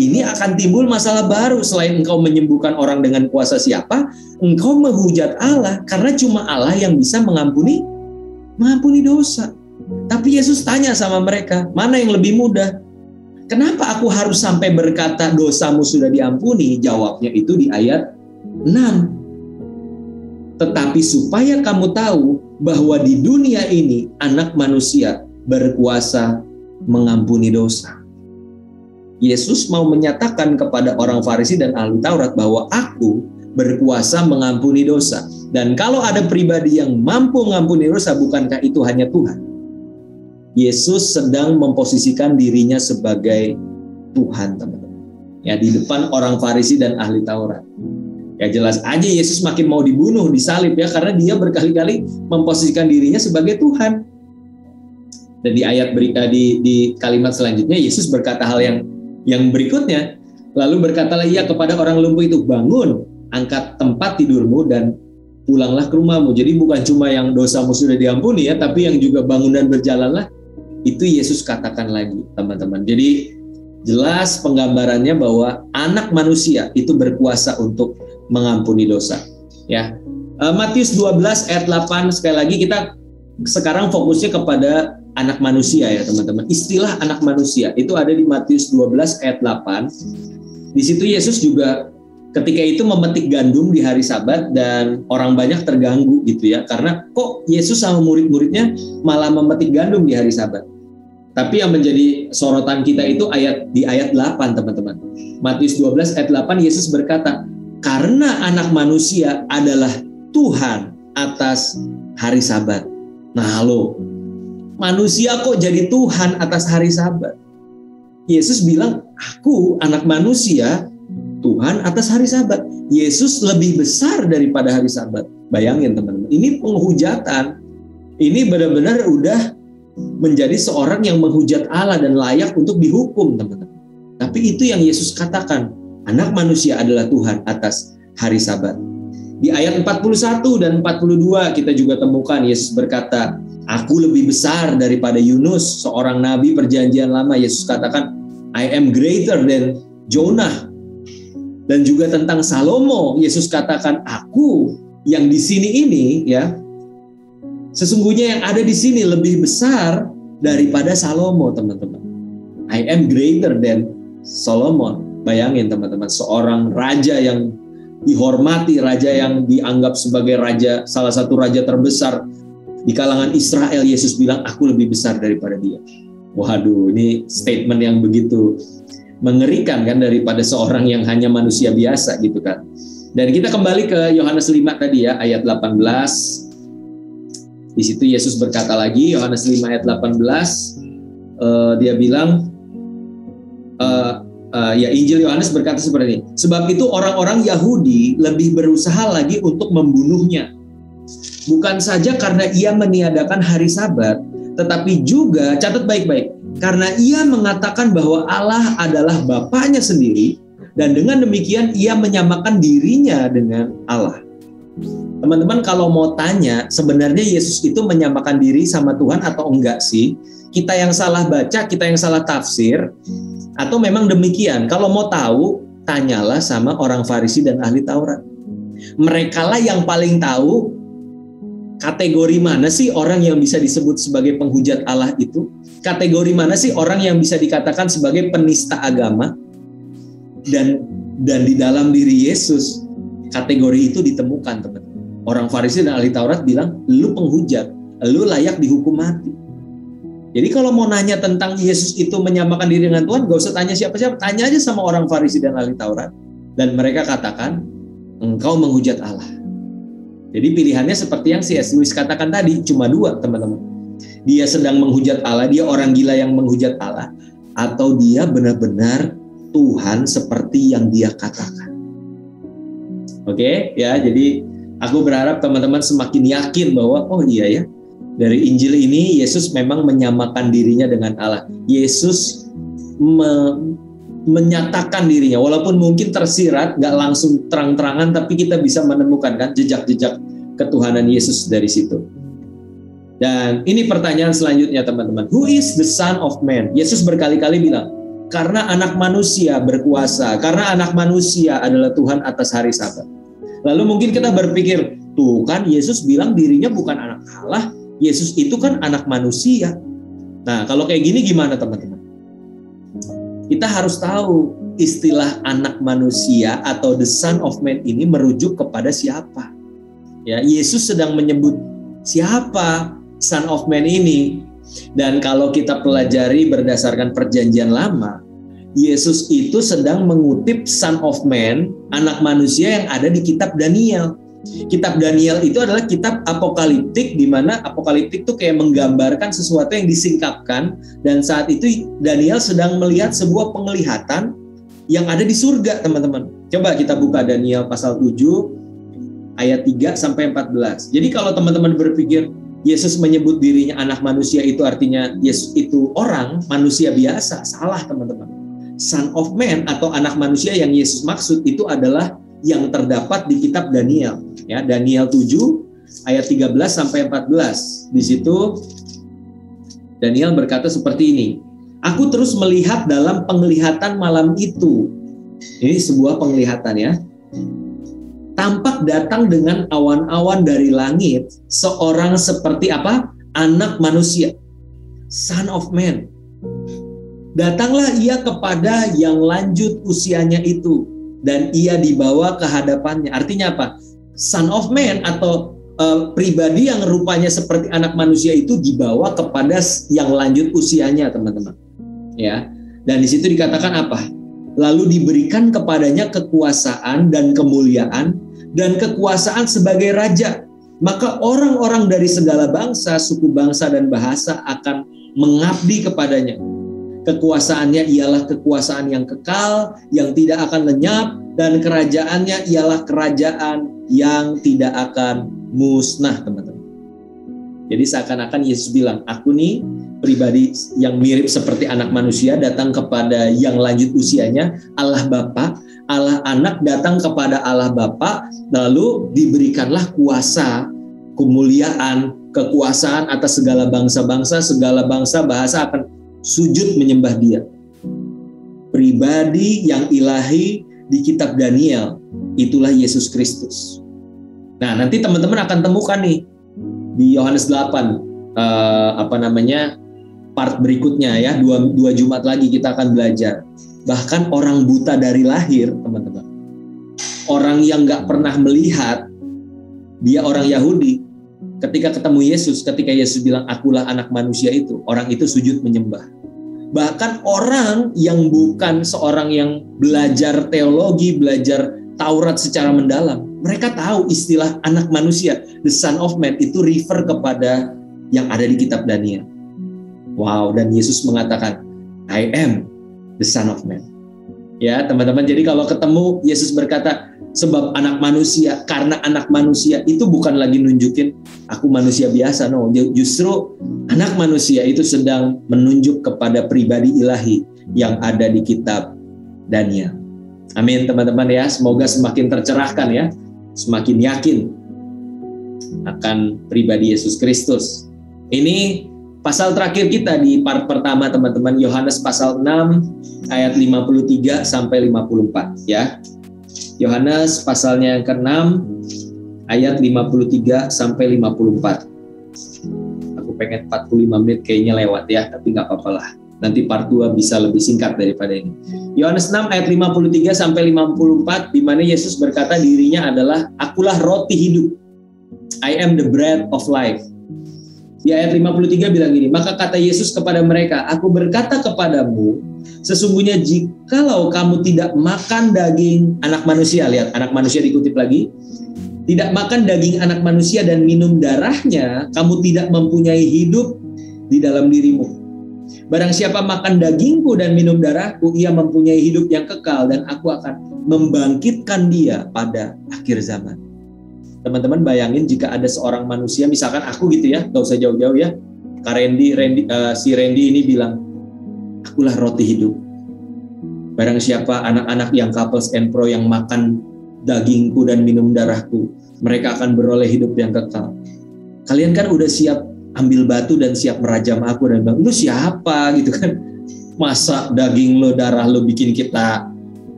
ini akan timbul masalah baru. Selain engkau menyembuhkan orang dengan kuasa siapa, engkau menghujat Allah, karena cuma Allah yang bisa mengampuni dosa. Tapi Yesus tanya sama mereka, mana yang lebih mudah? Kenapa aku harus sampai berkata dosamu sudah diampuni? Jawabnya itu di ayat 6. Tetapi supaya kamu tahu bahwa di dunia ini anak manusia berkuasa mengampuni dosa. Yesus mau menyatakan kepada orang Farisi dan ahli Taurat bahwa aku berkuasa mengampuni dosa. Dan kalau ada pribadi yang mampu mengampuni dosa, bukankah itu hanya Tuhan? Yesus sedang memposisikan dirinya sebagai Tuhan, teman-teman. Ya, di depan orang Farisi dan ahli Taurat. Ya jelas aja Yesus makin mau dibunuh, disalib ya, karena dia berkali-kali memposisikan dirinya sebagai Tuhan. Dan di ayat di kalimat selanjutnya Yesus berkata hal yang berikutnya. Lalu berkatalah ia kepada orang lumpuh itu, bangun, angkat tempat tidurmu dan pulanglah ke rumahmu. Jadi bukan cuma yang dosamu sudah diampuni ya, tapi yang juga bangun dan berjalanlah. Itu Yesus katakan lagi, teman-teman. Jadi jelas penggambarannya bahwa anak manusia itu berkuasa untuk mengampuni dosa. Ya, Matius 12 ayat 8, sekali lagi kita sekarang fokusnya kepada anak manusia ya teman-teman. Istilah anak manusia itu ada di Matius 12 ayat 8. Di situ Yesus juga ketika itu memetik gandum di hari Sabat dan orang banyak terganggu gitu ya, karena kok Yesus sama murid-muridnya malah memetik gandum di hari Sabat. Tapi yang menjadi sorotan kita itu di ayat 8 teman-teman. Matius 12 ayat 8 Yesus berkata, karena anak manusia adalah Tuhan atas hari Sabat. Nah lo, manusia kok jadi Tuhan atas hari Sabat? Yesus bilang, aku anak manusia, Tuhan atas hari Sabat. Yesus lebih besar daripada hari Sabat. Bayangin teman-teman, ini penghujatan. Ini benar-benar udah menjadi seorang yang menghujat Allah dan layak untuk dihukum teman-teman. Tapi itu yang Yesus katakan, anak manusia adalah Tuhan atas hari Sabat. Di ayat 41 dan 42 kita juga temukan Yesus berkata, aku lebih besar daripada Yunus, seorang nabi perjanjian lama. Yesus katakan, I am greater than Jonah. Dan juga tentang Salomo, Yesus katakan, aku yang di sini ini ya, sesungguhnya yang ada di sini lebih besar daripada Salomo, teman-teman. I am greater than Solomon. Bayangin teman-teman, seorang raja yang dihormati, raja yang dianggap sebagai raja, salah satu raja terbesar di kalangan Israel, Yesus bilang, aku lebih besar daripada dia. Waduh, ini statement yang begitu mengerikan kan, daripada seorang yang hanya manusia biasa gitu kan. Dan kita kembali ke Yohanes 5 tadi ya, ayat 18. Di situ Yesus berkata lagi, Yohanes 5 ayat 18, dia bilang, Injil Yohanes berkata seperti ini, sebab itu orang-orang Yahudi lebih berusaha lagi untuk membunuhnya. Bukan saja karena ia meniadakan hari Sabat, tetapi juga, catat baik-baik, karena ia mengatakan bahwa Allah adalah Bapaknya sendiri, dan dengan demikian ia menyamakan dirinya dengan Allah. Teman-teman, kalau mau tanya, sebenarnya Yesus itu menyamakan diri sama Tuhan atau enggak sih? Kita yang salah baca, kita yang salah tafsir, atau memang demikian? Kalau mau tahu, tanyalah sama orang Farisi dan ahli Taurat. Merekalah yang paling tahu kategori mana sih orang yang bisa disebut sebagai penghujat Allah itu? Kategori mana sih orang yang bisa dikatakan sebagai penista agama? Dan di dalam diri Yesus, kategori itu ditemukan, teman-teman. Orang Farisi dan ahli Taurat bilang, lu penghujat, lu layak dihukum mati. Jadi kalau mau nanya tentang Yesus itu menyamakan diri dengan Tuhan, gak usah tanya siapa-siapa, tanya aja sama orang Farisi dan ahli Taurat. Dan mereka katakan, engkau menghujat Allah. Jadi pilihannya seperti yang C.S. Lewis katakan tadi, cuma dua, teman-teman. Dia sedang menghujat Allah, dia orang gila yang menghujat Allah, atau dia benar-benar Tuhan seperti yang dia katakan. Oke, ya, jadi aku berharap teman-teman semakin yakin bahwa, oh iya ya, dari Injil ini Yesus memang menyamakan dirinya dengan Allah. Yesus menyatakan dirinya, walaupun mungkin tersirat, gak langsung terang-terangan, tapi kita bisa menemukan kan jejak-jejak ketuhanan Yesus dari situ. Dan ini pertanyaan selanjutnya, teman-teman. Who is the Son of Man? Yesus berkali-kali bilang, karena anak manusia berkuasa, karena anak manusia adalah Tuhan atas hari Sabat. Lalu mungkin kita berpikir, tuh kan Yesus bilang dirinya bukan anak Allah, Yesus itu kan anak manusia. Nah, kalau kayak gini gimana teman-teman? Kita harus tahu istilah anak manusia atau the Son of Man ini merujuk kepada siapa. Ya, Yesus sedang menyebut siapa Son of Man ini. Dan kalau kita pelajari berdasarkan perjanjian lama, Yesus itu sedang mengutip Son of Man, anak manusia yang ada di kitab Daniel. Kitab Daniel itu adalah kitab apokaliptik, di mana apokaliptik itu kayak menggambarkan sesuatu yang disingkapkan, dan saat itu Daniel sedang melihat sebuah penglihatan yang ada di surga, teman-teman. Coba kita buka Daniel pasal 7 ayat 3 sampai 14. Jadi kalau teman-teman berpikir Yesus menyebut dirinya anak manusia itu artinya Yesus itu orang manusia biasa, salah teman-teman. Son of Man atau anak manusia yang Yesus maksud itu adalah yang terdapat di kitab Daniel, ya, Daniel 7 ayat 13 sampai 14. Di situ Daniel berkata seperti ini, aku terus melihat dalam penglihatan malam itu. Ini sebuah penglihatan ya. Tampak datang dengan awan-awan dari langit seorang seperti apa? Anak manusia. Son of Man. Datanglah ia kepada yang lanjut usianya itu, dan ia dibawa ke hadapannya. Artinya apa? Son of Man atau pribadi yang rupanya seperti anak manusia itu dibawa kepada yang lanjut usianya, teman-teman. Ya. Dan di situ dikatakan apa? Lalu diberikan kepadanya kekuasaan dan kemuliaan dan kekuasaan sebagai raja. Maka orang-orang dari segala bangsa, suku bangsa dan bahasa akan mengabdi kepadanya. Kekuasaannya ialah kekuasaan yang kekal, yang tidak akan lenyap, dan kerajaannya ialah kerajaan yang tidak akan musnah, teman-teman. Jadi seakan-akan Yesus bilang, aku nih pribadi yang mirip seperti anak manusia datang kepada yang lanjut usianya, Allah Bapa, Allah Anak datang kepada Allah Bapa, lalu diberikanlah kuasa, kemuliaan, kekuasaan atas segala bangsa-bangsa, segala bangsa bahasa akan sujud menyembah dia. Pribadi yang ilahi di kitab Daniel, itulah Yesus Kristus. Nah, nanti teman-teman akan temukan nih di Yohanes 8 part berikutnya ya, dua Jumat lagi kita akan belajar. Bahkan orang buta dari lahir, teman-teman, orang yang nggak pernah melihat, dia orang Yahudi, ketika ketemu Yesus, ketika Yesus bilang akulah anak manusia itu, orang itu sujud menyembah. Bahkan orang yang bukan seorang yang belajar teologi, belajar Taurat secara mendalam, mereka tahu istilah anak manusia, the son of man, itu refer kepada yang ada di kitab Daniel. Wow, dan Yesus mengatakan, I am the son of man. Ya, teman-teman, jadi kalau ketemu Yesus berkata, sebab anak manusia, karena anak manusia, itu bukan lagi nunjukin aku manusia biasa, no. Justru anak manusia itu sedang menunjuk kepada pribadi ilahi yang ada di kitab Daniel. Amin, teman-teman ya. Semoga semakin tercerahkan ya, semakin yakin akan pribadi Yesus Kristus. Ini pasal terakhir kita di part pertama, teman-teman, Yohanes pasal 6 ayat 53 sampai 54 ya. Yohanes pasalnya yang ke-6 ayat 53 sampai 54. Aku pengen 45 menit kayaknya lewat ya, tapi nggak apa-apa lah. Nanti part 2 bisa lebih singkat daripada ini. Yohanes 6 ayat 53 sampai 54, di mana Yesus berkata dirinya adalah akulah roti hidup. I am the bread of life. Di ayat 53 bilang gini, maka kata Yesus kepada mereka, aku berkata kepadamu, sesungguhnya jikalau kamu tidak makan daging anak manusia, lihat anak manusia dikutip lagi, tidak makan daging anak manusia dan minum darahnya, kamu tidak mempunyai hidup di dalam dirimu. Barang siapa makan dagingku dan minum darahku, ia mempunyai hidup yang kekal dan aku akan membangkitkan dia pada akhir zaman. Teman-teman bayangin jika ada seorang manusia, misalkan aku gitu ya, gak usah jauh-jauh ya, Kak si Randy ini bilang, akulah roti hidup. Barang siapa anak-anak yang couples and pro yang makan dagingku dan minum darahku, mereka akan beroleh hidup yang kekal. Kalian kan udah siap ambil batu dan siap merajam aku dan bilang, lu siapa gitu kan? Masa daging lo, darah lo bikin kita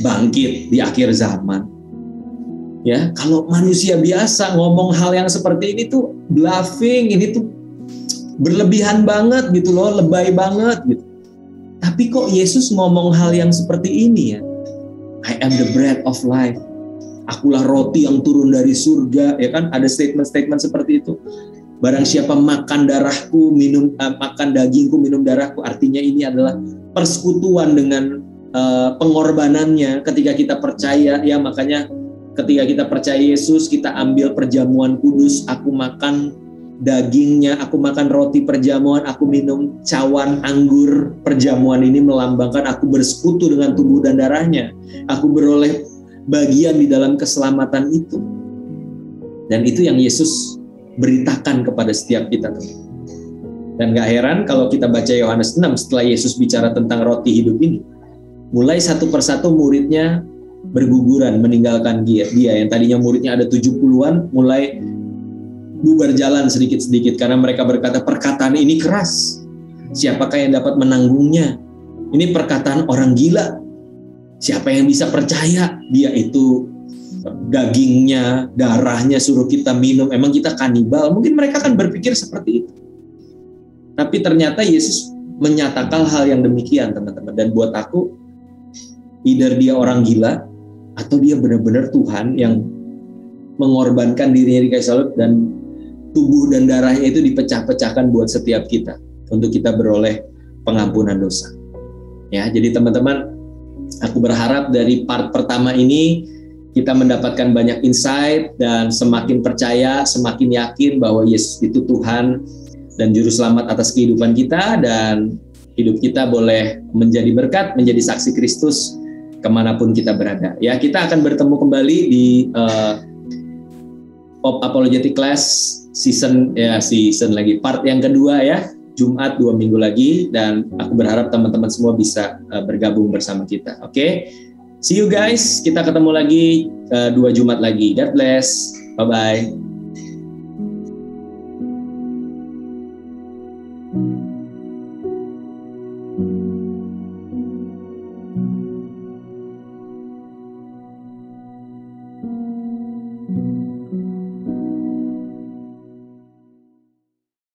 bangkit di akhir zaman? Ya, kalau manusia biasa ngomong hal yang seperti ini tuh bluffing, ini tuh berlebihan banget gitu loh, lebay banget gitu. Tapi kok Yesus ngomong hal yang seperti ini ya? I am the bread of life. Akulah roti yang turun dari surga, ya kan? Ada statement-statement seperti itu. Barang siapa makan darahku, makan dagingku, minum darahku, artinya ini adalah persekutuan dengan pengorbanannya ketika kita percaya, ya makanya ketika kita percaya Yesus, kita ambil perjamuan kudus, aku makan dagingnya, aku makan roti perjamuan, aku minum cawan anggur perjamuan, ini melambangkan aku bersekutu dengan tubuh dan darahnya. Aku beroleh bagian di dalam keselamatan itu. Dan itu yang Yesus beritakan kepada setiap kita. Dan gak heran kalau kita baca Yohanes 6, setelah Yesus bicara tentang roti hidup ini, mulai satu persatu muridnya berguguran meninggalkan dia yang tadinya muridnya ada 70-an mulai bubar jalan sedikit-sedikit karena mereka berkata perkataan ini keras, siapakah yang dapat menanggungnya, ini perkataan orang gila, siapa yang bisa percaya, dia itu dagingnya, darahnya suruh kita minum, emang kita kanibal. Mungkin mereka akan berpikir seperti itu, tapi ternyata Yesus menyatakan hal yang demikian, teman-teman. Dan buat aku, either dia orang gila atau dia benar-benar Tuhan yang mengorbankan dirinya di kayu salib dan tubuh dan darahnya itu dipecah-pecahkan buat setiap kita untuk kita beroleh pengampunan dosa. Ya, jadi teman-teman, aku berharap dari part pertama ini kita mendapatkan banyak insight dan semakin percaya, semakin yakin bahwa Yesus itu Tuhan dan juru selamat atas kehidupan kita, dan hidup kita boleh menjadi berkat, menjadi saksi Kristus kemanapun kita berada. Ya, kita akan bertemu kembali di Pop Apologetic Class season lagi, part yang kedua ya, Jumat 2 minggu lagi, dan aku berharap teman-teman semua bisa bergabung bersama kita. Oke? See you guys, kita ketemu lagi 2 Jumat lagi. God bless. Bye-bye.